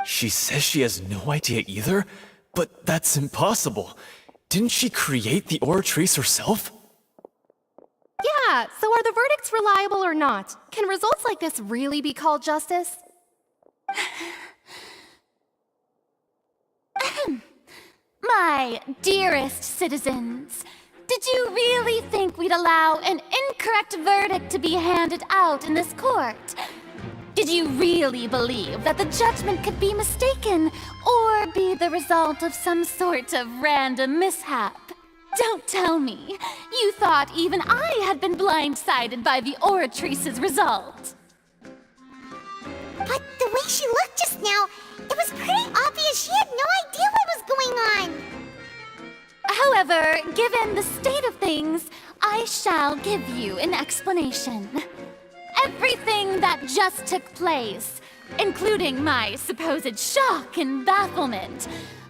She says she has no idea either, but that's impossible. Didn't she create the Oratrice herself? Yeah, so are the verdicts reliable or not? Can results like this really be called justice? My dearest citizens, did you really think we'd allow an incorrect verdict to be handed out in this court? Did you really believe that the judgment could be mistaken or be the result of some sort of random mishap? Don't tell me. You thought even I had been blindsided by the Oratrice's result. But the way she looked just now, it was pretty obvious she had no idea what was going on. However, given the state of things, I shall give you an explanation. Everything that just took place, including my supposed shock and bafflement,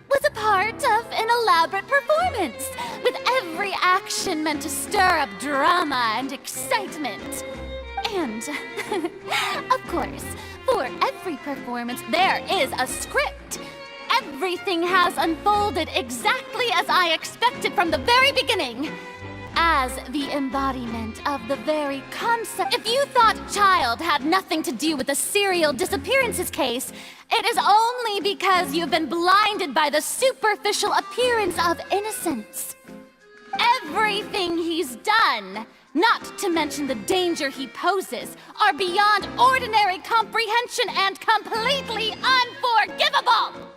was a part of an elaborate performance, with every action meant to stir up drama and excitement. And, of course, for every performance there is a script. Everything has unfolded exactly as I expected from the very beginning. As the embodiment of the very concept. If you thought Child had nothing to do with the serial disappearances case, it is only because you've been blinded by the superficial appearance of innocence. Everything he's done, not to mention the danger he poses, are beyond ordinary comprehension and completely unforgivable.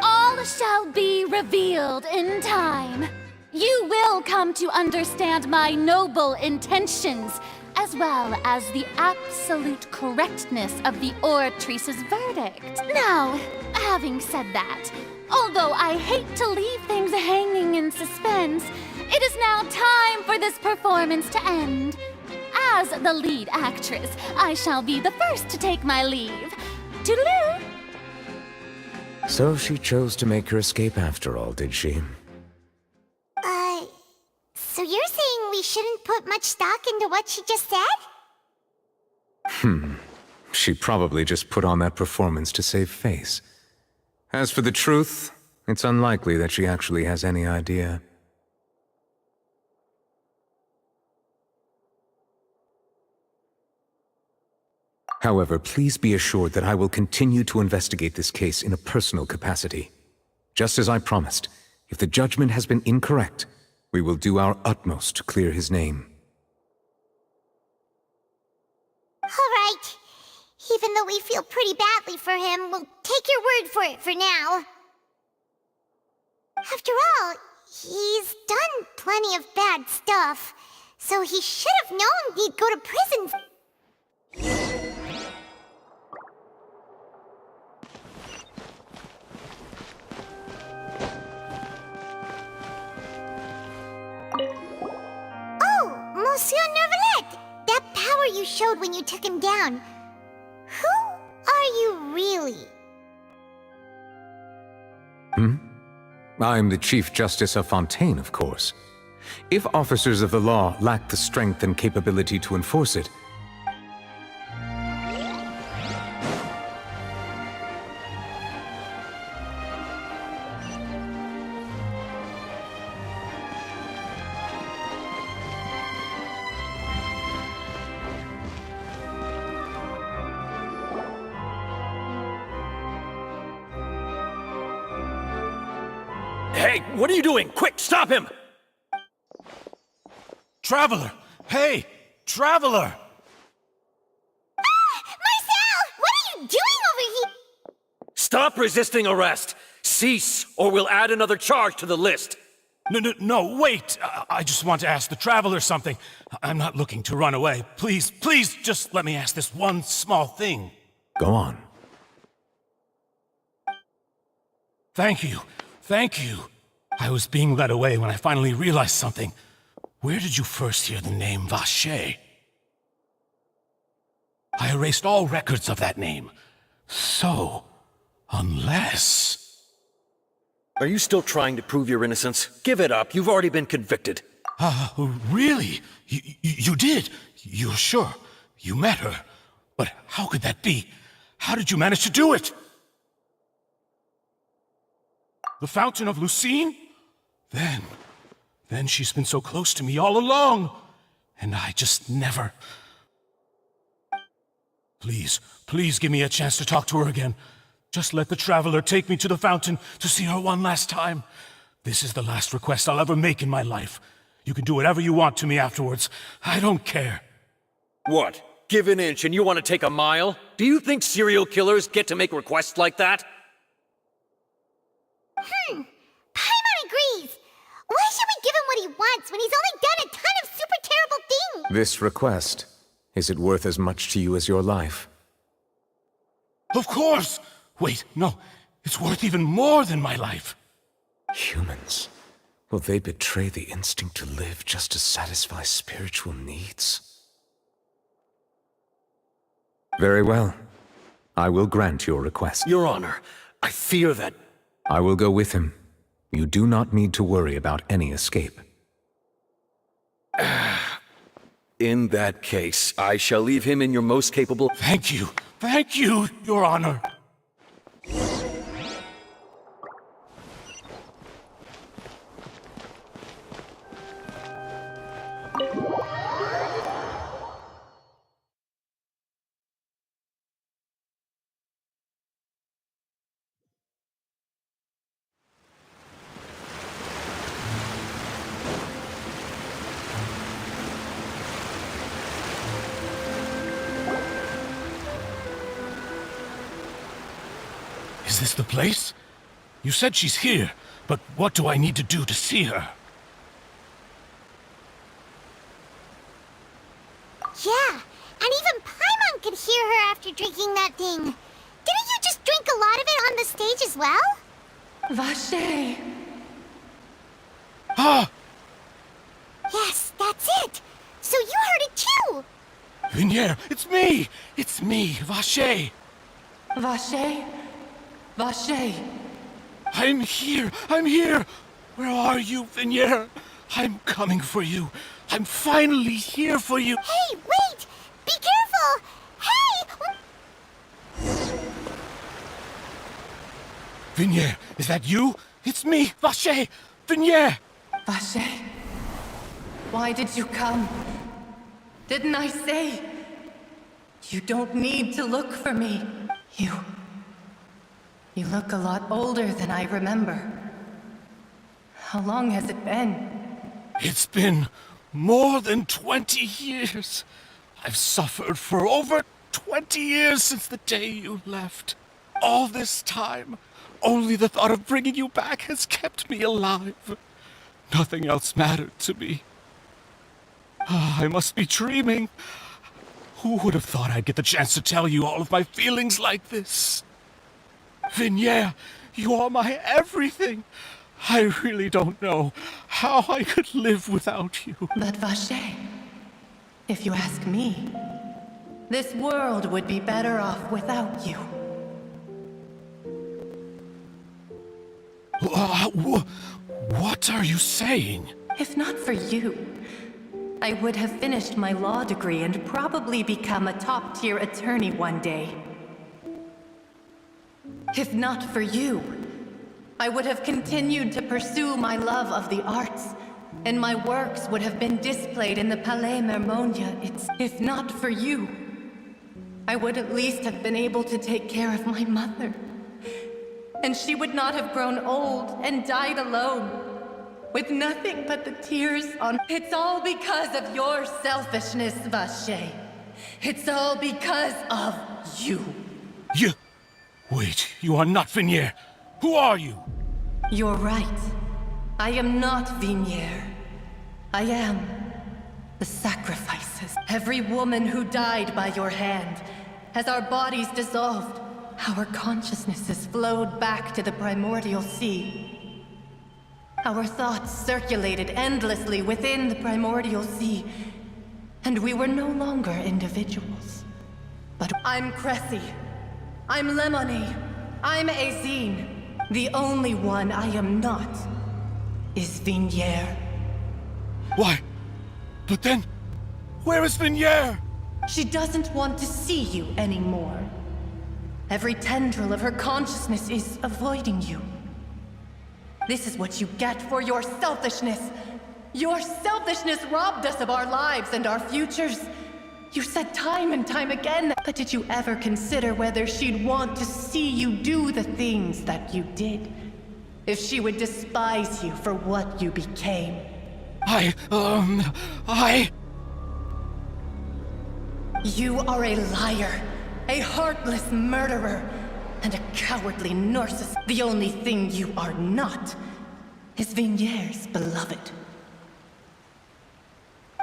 All shall be revealed in time. You will come to understand my noble intentions, as well as the absolute correctness of the Oratrice's verdict. Now, having said that, although I hate to leave things hanging in suspense, it is now time for this performance to end. As the lead actress, I shall be the first to take my leave. Toodaloo! So she chose to make her escape after all, did she? So you're saying we shouldn't put much stock into what she just said? She probably just put on that performance to save face. As for the truth, it's unlikely that she actually has any idea. However, please be assured that I will continue to investigate this case in a personal capacity. Just as I promised, if the judgment has been incorrect, we will do our utmost to clear his name. All right. Even though we feel pretty badly for him, we'll take your word for it for now. After all, he's done plenty of bad stuff, so he should have known he'd go to prison. Monsieur Neuvillette! That power you showed when you took him down. Who are you really? I'm the Chief Justice of Fontaine, of course. If officers of the law lack the strength and capability to enforce it, Hey, what are you doing? Quick, stop him! Traveler! Hey! Traveler! Marcel! What are Stop resisting arrest! Cease, or we'll add another charge to the list! No, wait! I just want to ask the Traveler something. I'm not looking to run away. Please, just let me ask this one small thing. Go on. Thank you. I was being led away when I finally realized something. Where did you first hear the name Vache? I erased all records of that name. So, unless... Are you still trying to prove your innocence? Give it up. You've already been convicted. Really? You did? You're sure? You met her? But how could that be? How did you manage to do it? The Fountain of Lucine? Then she's been so close to me all along. And I just never... Please give me a chance to talk to her again. Just let the Traveler take me to the fountain to see her one last time. This is the last request I'll ever make in my life. You can do whatever you want to me afterwards. I don't care. What? Give an inch and you want to take a mile? Do you think serial killers get to make requests like that? Paimon agrees. Why should we give him what he wants when he's only done a ton of super terrible things? This request, is it worth as much to you as your life? Of course! Wait, no. It's worth even more than my life. Humans. Will they betray the instinct to live just to satisfy spiritual needs? Very well. I will grant your request. Your Honor, I fear that... I will go with him. You do not need to worry about any escape. In that case, I shall leave him in your most capable... Thank you, Your Honor. Is this the place? You said she's here, but what do I need to do to see her? Yeah, and even Paimon could hear her after drinking that thing. Didn't you just drink a lot of it on the stage as well? Vache. Ah! Yes, that's it. So you heard it too. Vinier, it's me! It's me, Vache! Vache? Vache. I'm here! Where are you, Vinier? I'm coming for you. I'm finally here for you. Hey, wait! Be careful! Hey! Vinier, is that you? It's me, Vache! Vinier! Vache. Why did you come? Didn't I say? You don't need to look for me. You look a lot older than I remember. How long has it been? It's been more than 20 years. I've suffered for over 20 years since the day you left. All this time, only the thought of bringing you back has kept me alive. Nothing else mattered to me. I must be dreaming. Who would have thought I'd get the chance to tell you all of my feelings like this? Vinier, you are my everything. I really don't know how I could live without you. But Vache, if you ask me, this world would be better off without you. What are you saying? If not for you, I would have finished my law degree and probably become a top-tier attorney one day. If not for you, I would have continued to pursue my love of the arts, and my works would have been displayed in the Palais Mermonia. If not for you, I would at least have been able to take care of my mother. And she would not have grown old and died alone, with nothing but the tears on... It's all because of your selfishness, Vache. It's all because of you. Wait, you are not Vignier. Who are you? You're right. I am not Vignier. I am the sacrifices. Every woman who died by your hand, as our bodies dissolved, our consciousnesses flowed back to the primordial sea. Our thoughts circulated endlessly within the primordial sea, and we were no longer individuals. But I'm Cressy. I'm Lemony. I'm Azine. The only one I am not is Vignier. Why? But then, where is Vignier? She doesn't want to see you anymore. Every tendril of her consciousness is avoiding you. This is what you get for your selfishness. Your selfishness robbed us of our lives and our futures. You said time and time again, but did you ever consider whether she'd want to see you do the things that you did? If she would despise you for what you became? You are a liar, a heartless murderer, and a cowardly narcissist. The only thing you are not is Vignier's beloved.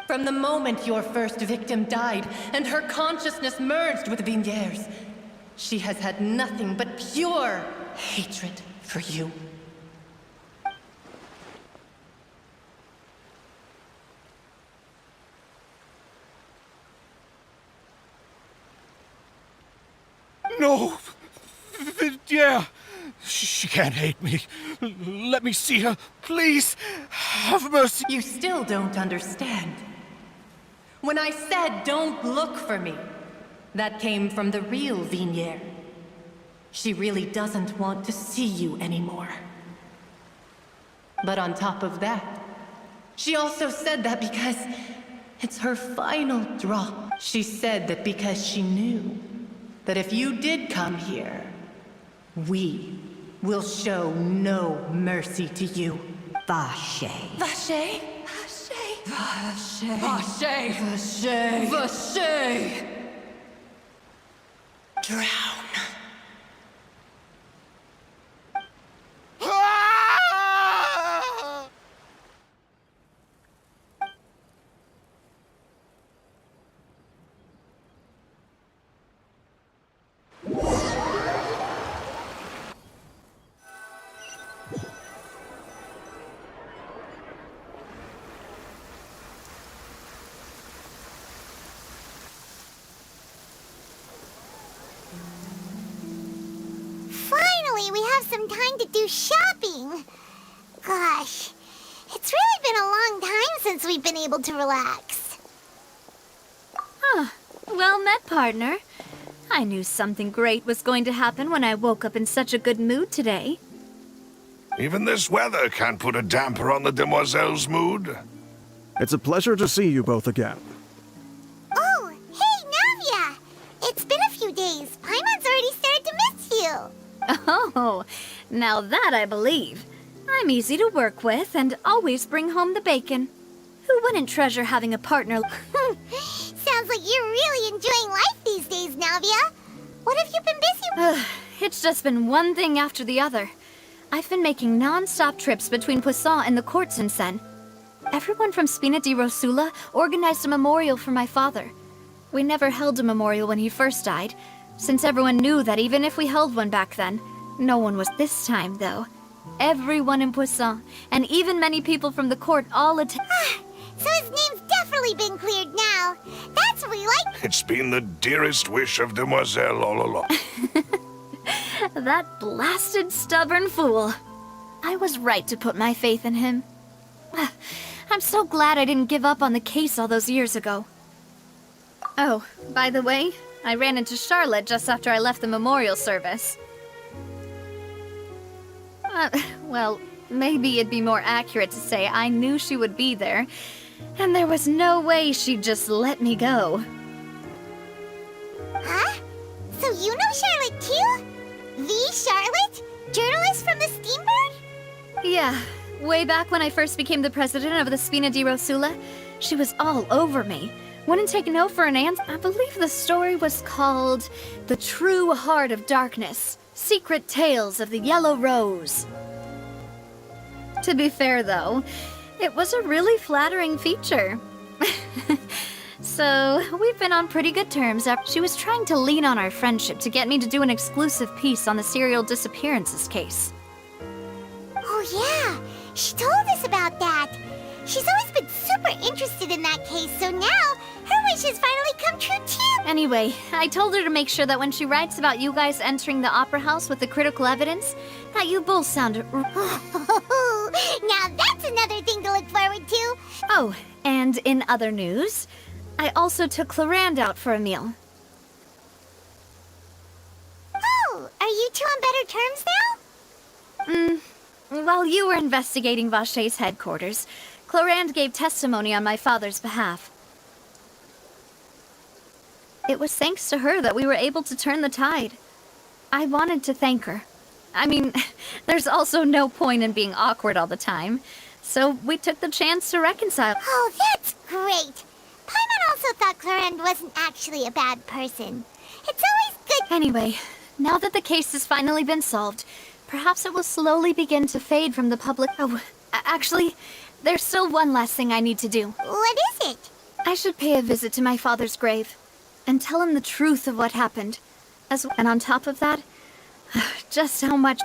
From the moment your first victim died and her consciousness merged with Vignier's, she has had nothing but pure hatred for you. No! Vignier! She can't hate me. Let me see her, please. Have mercy. You still don't understand. When I said don't look for me, that came from the real Vignier. She really doesn't want to see you anymore. But on top of that, she also said that because it's her final drop. She said that because she knew that if you did come here, we will show no mercy to you. Vache. Vache? Vache. Vache. Vache. Vache. Drown. Finally, we have some time to do shopping. Gosh, it's really been a long time since we've been able to relax. Huh. Well met, partner. I knew something great was going to happen when I woke up in such a good mood today. Even this weather can't put a damper on the demoiselle's mood. It's a pleasure to see you both again. Oh, hey, Navia! It's been a few days. Paimon's already started to miss you. Oh, now that I believe. I'm easy to work with and always bring home the bacon. Who wouldn't treasure having a partner? Sounds like you're really enjoying life these days, Navia. What have you been busy with? It's just been one thing after the other. I've been making non-stop trips between Poisson and the courts in Sen. Everyone from Spina di Rosula organized a memorial for my father. We never held a memorial when he first died, since everyone knew that even if we held one back then, no one was this time, though. Everyone in Poisson, and even many people from the court all attended. So his name's definitely been cleared now. That's what we like. It's been the dearest wish of Demoiselle all along. That blasted stubborn fool. I was right to put my faith in him. I'm so glad I didn't give up on the case all those years ago. Oh, by the way, I ran into Charlotte just after I left the memorial service. Well, maybe it'd be more accurate to say I knew she would be there, and there was no way she'd just let me go. Huh? So you know Charlotte too? The Charlotte? Journalist from the Steambird? Yeah, way back when I first became the president of the Spina di Rosula, she was all over me. Wouldn't take no for an answer. I believe the story was called The True Heart of Darkness. Secret Tales of the Yellow Rose. To be fair, though, it was a really flattering feature. So, we've been on pretty good terms. She was trying to lean on our friendship to get me to do an exclusive piece on the serial disappearances case. Oh yeah, she told us about that. She's always been super interested in that case, so now her wishes finally come true too. Anyway, I told her to make sure that when she writes about you guys entering the opera house with the critical evidence, that you both sound... Now that's another thing to look forward to. Oh, and in other news, I also took Clarand out for a meal. Oh, are you two on better terms now? While you were investigating Vaché's headquarters, Clarand gave testimony on my father's behalf. It was thanks to her that we were able to turn the tide. I wanted to thank her. I mean, there's also no point in being awkward all the time, so we took the chance to reconcile. Oh, that's great. Paimon also thought Clarand wasn't actually a bad person. It's always good... Anyway, now that the case has finally been solved, perhaps it will slowly begin to fade from the public... Oh, actually, there's still one last thing I need to do. What is it? I should pay a visit to my father's grave, and tell him the truth of what happened. And on top of that, just how much...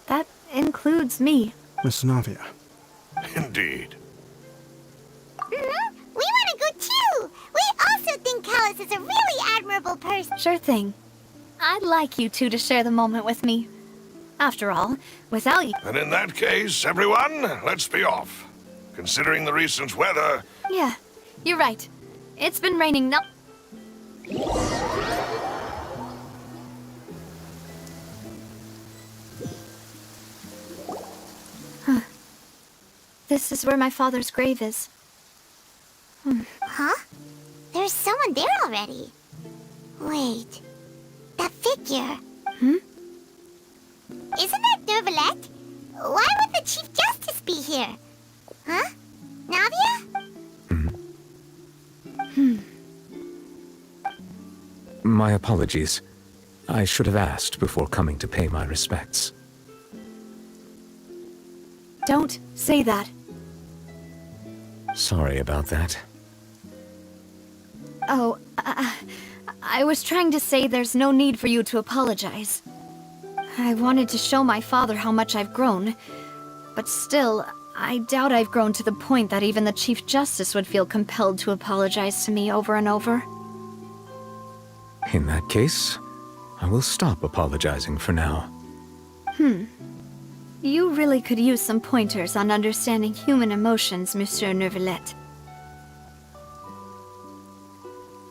That includes me. Miss Navia. Indeed. We want to go too! We also think Callus is a really admirable person. Sure thing. I'd like you two to share the moment with me. After all, without you... And in that case, everyone, let's be off. Considering the recent weather... Yeah, you're right. It's been raining no... Huh. This is where my father's grave is. Huh? There's someone there already. Wait. That figure. Isn't that Neuvillette? Why would the Chief Justice be here? Huh? Navia? My apologies. I should have asked before coming to pay my respects. Don't say that. Sorry about that. Oh, I was trying to say there's no need for you to apologize. I wanted to show my father how much I've grown, but still, I doubt I've grown to the point that even the Chief Justice would feel compelled to apologize to me over and over. In that case, I will stop apologizing for now. You really could use some pointers on understanding human emotions, Monsieur Neuvillette.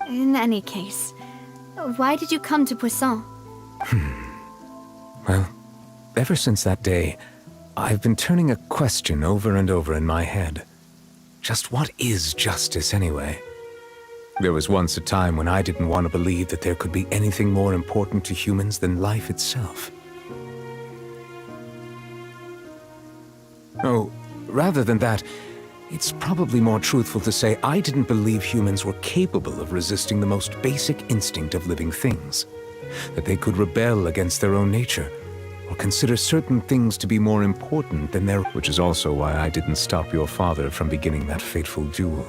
In any case, why did you come to Poisson? Well, ever since that day, I've been turning a question over and over in my head. Just what is justice anyway? There was once a time when I didn't want to believe that there could be anything more important to humans than life itself. Oh, rather than that, it's probably more truthful to say I didn't believe humans were capable of resisting the most basic instinct of living things. That they could rebel against their own nature, or consider certain things to be more important than their... Which is also why I didn't stop your father from beginning that fateful duel.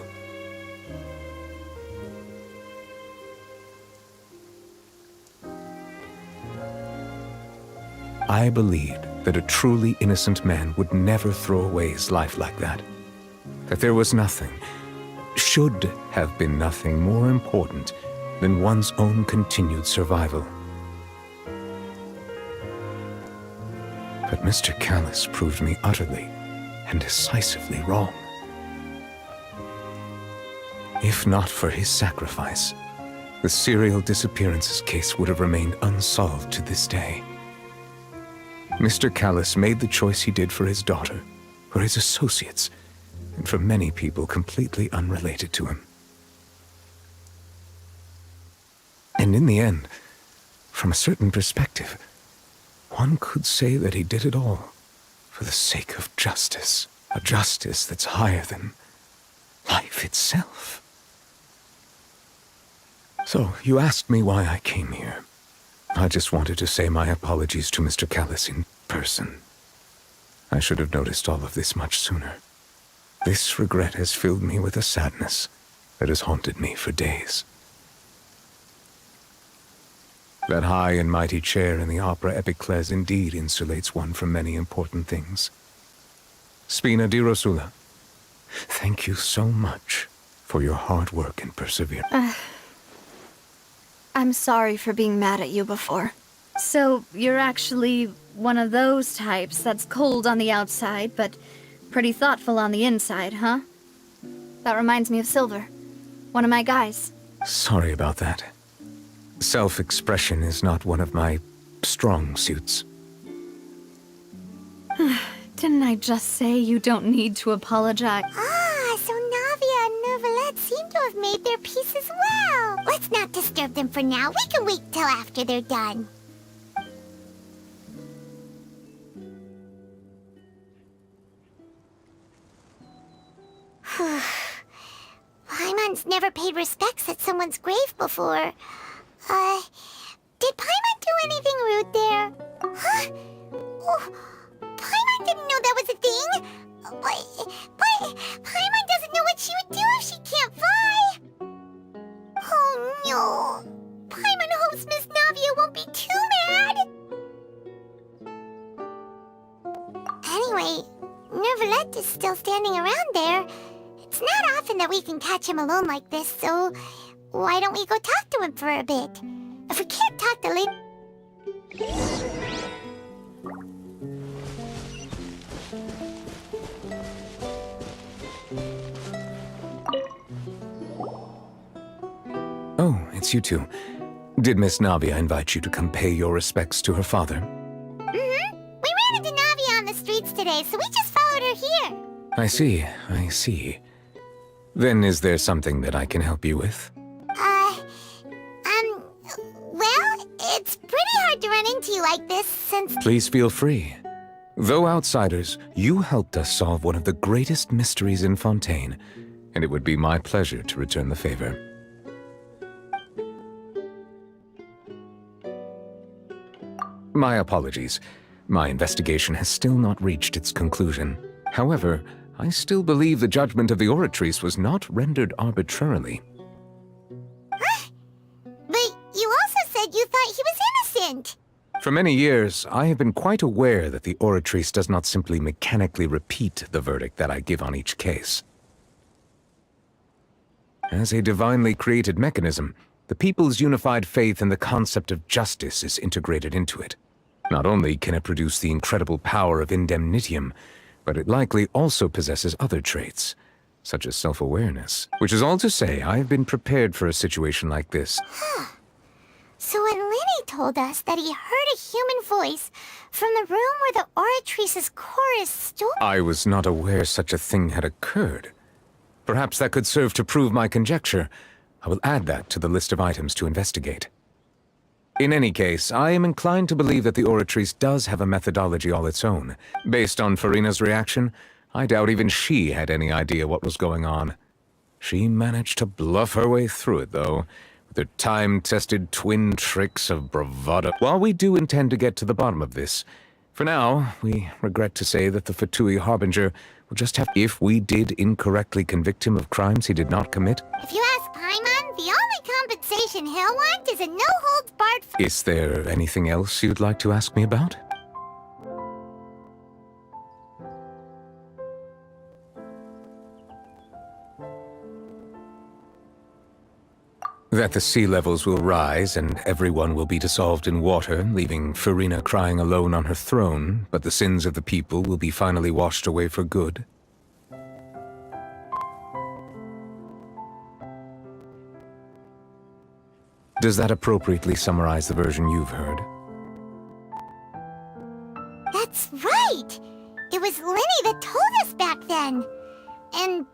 I believed that a truly innocent man would never throw away his life like that. That there was nothing, should have been nothing more important than one's own continued survival. But Mr. Callus proved me utterly and decisively wrong. If not for his sacrifice, the serial disappearances case would have remained unsolved to this day. Mr. Callus made the choice he did for his daughter, for his associates, and for many people completely unrelated to him. And in the end, from a certain perspective, one could say that he did it all for the sake of justice, a justice that's higher than life itself. So, you asked me why I came here. I just wanted to say my apologies to Mr. Callis in person. I should have noticed all of this much sooner. This regret has filled me with a sadness that has haunted me for days. That high and mighty chair in the opera Epicles indeed insulates one from many important things. Spina di Rosula, thank you so much for your hard work and perseverance. I'm sorry for being mad at you before. So, you're actually one of those types that's cold on the outside, but pretty thoughtful on the inside, huh? That reminds me of Silver, one of my guys. Sorry about that. Self-expression is not one of my strong suits. Didn't I just say you don't need to apologize? Ah, so Navia and Neuvillette seem to have made their peace as well. Let's not disturb them for now. We can wait till after they're done. Paimon's never paid respects at someone's grave before. Did Paimon do anything rude there? Huh? Oh, Paimon didn't know that was a thing! But Paimon doesn't know what she would do if she can't fly! Oh no! Paimon hopes Miss Navia won't be too mad! Anyway, Neuvillette is still standing around there. It's not often that we can catch him alone like this, so why don't we go talk to him for a bit? If we can't talk to Lady... Oh, it's you two. Did Miss Navia invite you to come pay your respects to her father? Mm-hmm. We ran into Navia on the streets today, so we just followed her here. I see, I see. Then is there something that I can help you with? Well, it's pretty hard to run into you like this since... Please feel free. Though outsiders, you helped us solve one of the greatest mysteries in Fontaine, and it would be my pleasure to return the favor. My apologies. My investigation has still not reached its conclusion. However, I still believe the judgment of the Oratrice was not rendered arbitrarily. Huh? But you also said you thought he was innocent! For many years, I have been quite aware that the Oratrice does not simply mechanically repeat the verdict that I give on each case. As a divinely created mechanism, the people's unified faith in the concept of justice is integrated into it. Not only can it produce the incredible power of indemnitium, but it likely also possesses other traits, such as self-awareness. Which is all to say, I have been prepared for a situation like this. Huh. So when Lenny told us that he heard a human voice from the room where the Oratrice's core is stored... I was not aware such a thing had occurred. Perhaps that could serve to prove my conjecture. I will add that to the list of items to investigate. In any case, I am inclined to believe that the Oratrice does have a methodology all its own. Based on Farina's reaction, I doubt even she had any idea what was going on. She managed to bluff her way through it, though, with her time-tested twin tricks of bravado. While we do intend to get to the bottom of this, for now, we regret to say that the Fatui Harbinger will just have... If we did incorrectly convict him of crimes he did not commit... If you ask Paimon, the only compensation he'll want is a no-holds-barred... Is there anything else you'd like to ask me about? That the sea levels will rise and everyone will be dissolved in water, leaving Farina crying alone on her throne, but the sins of the people will be finally washed away for good. Does that appropriately summarize the version you've heard? That's right! It was Lenny that told us back then. And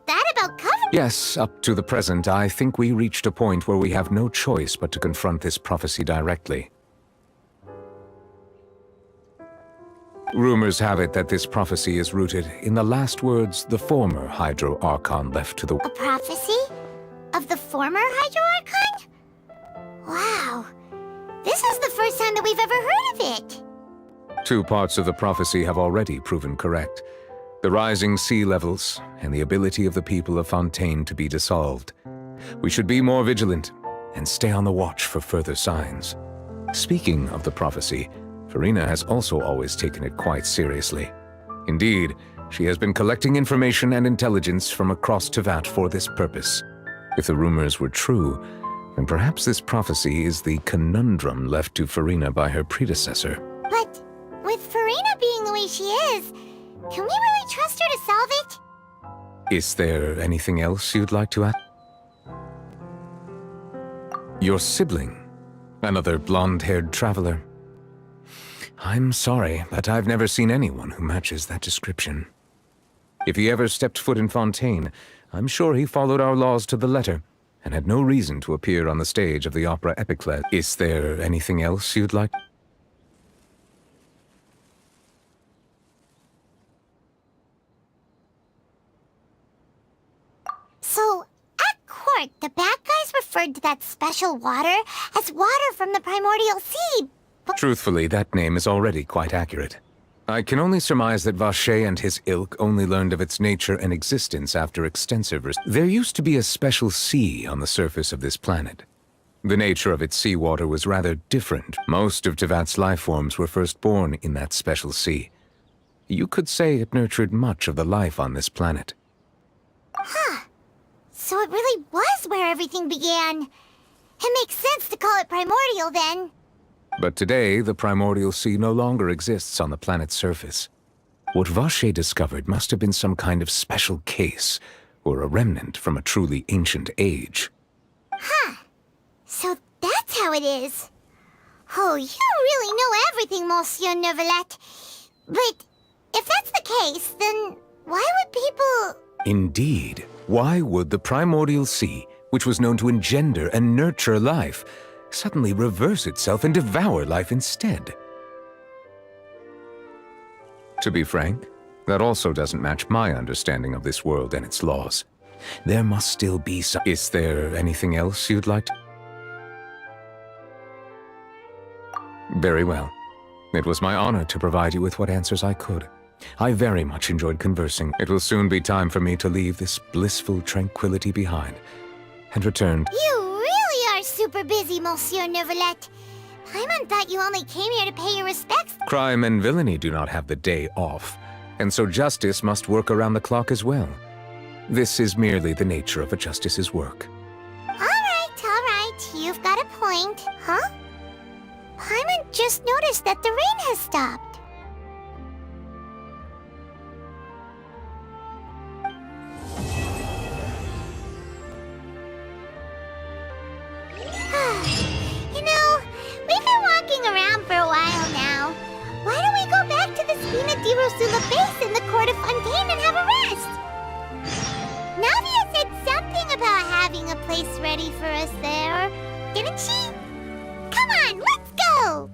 that about covered... Yes, up to the present, I think we reached a point where we have no choice but to confront this prophecy directly. Rumors have it that this prophecy is rooted in the last words the former Hydro Archon left to the... A prophecy? Of the former Hydro Archon? Wow. This is the first time that we've ever heard of it. 2 parts of the prophecy have already proven correct. The rising sea levels and the ability of the people of Fontaine to be dissolved. We should be more vigilant and stay on the watch for further signs. Speaking of the prophecy, Farina has also always taken it quite seriously. Indeed, she has been collecting information and intelligence from across Tevat for this purpose. If the rumors were true, then perhaps this prophecy is the conundrum left to Farina by her predecessor. But with Farina being the way she is, can we really trust her to solve it? Is there anything else you'd like to add? Your sibling, another blonde-haired traveler. I'm sorry, but I've never seen anyone who matches that description. If he ever stepped foot in Fontaine, I'm sure he followed our laws to the letter and had no reason to appear on the stage of the opera Epiclet. Is there anything else you'd like? So, at court, the bad guys referred to that special water as water from the primordial sea. Truthfully, that name is already quite accurate. I can only surmise that Vacher and his ilk only learned of its nature and existence after extensive research. There used to be a special sea on the surface of this planet. The nature of its seawater was rather different. Most of Tevat's life forms were first born in that special sea. You could say it nurtured much of the life on this planet. Huh. So it really was where everything began. It makes sense to call it primordial then. But today, the primordial sea no longer exists on the planet's surface. What Vacher discovered must have been some kind of special case, or a remnant from a truly ancient age. Huh. So that's how it is. Oh, you really know everything, Monsieur Neuvillette. But if that's the case, then why would people... Indeed. Why would the primordial sea, which was known to engender and nurture life, suddenly reverse itself and devour life instead? To be frank, that also doesn't match my understanding of this world and its laws. There must still be some... Is there anything else you'd like to... Very well. It was my honor to provide you with what answers I could. I very much enjoyed conversing. It will soon be time for me to leave this blissful tranquility behind and return... You really are super busy, Monsieur Neuvillette. Paimon thought you only came here to pay your respects. Crime and villainy do not have the day off, and so justice must work around the clock as well. This is merely the nature of a justice's work. All right. You've got a point. Huh? Paimon just noticed that the rain has stopped. You know, we've been walking around for a while now. Why don't we go back to the Spina di Rosula base in the court of Fontaine and have a rest? Navia said something about having a place ready for us there, didn't she? Come on, let's go!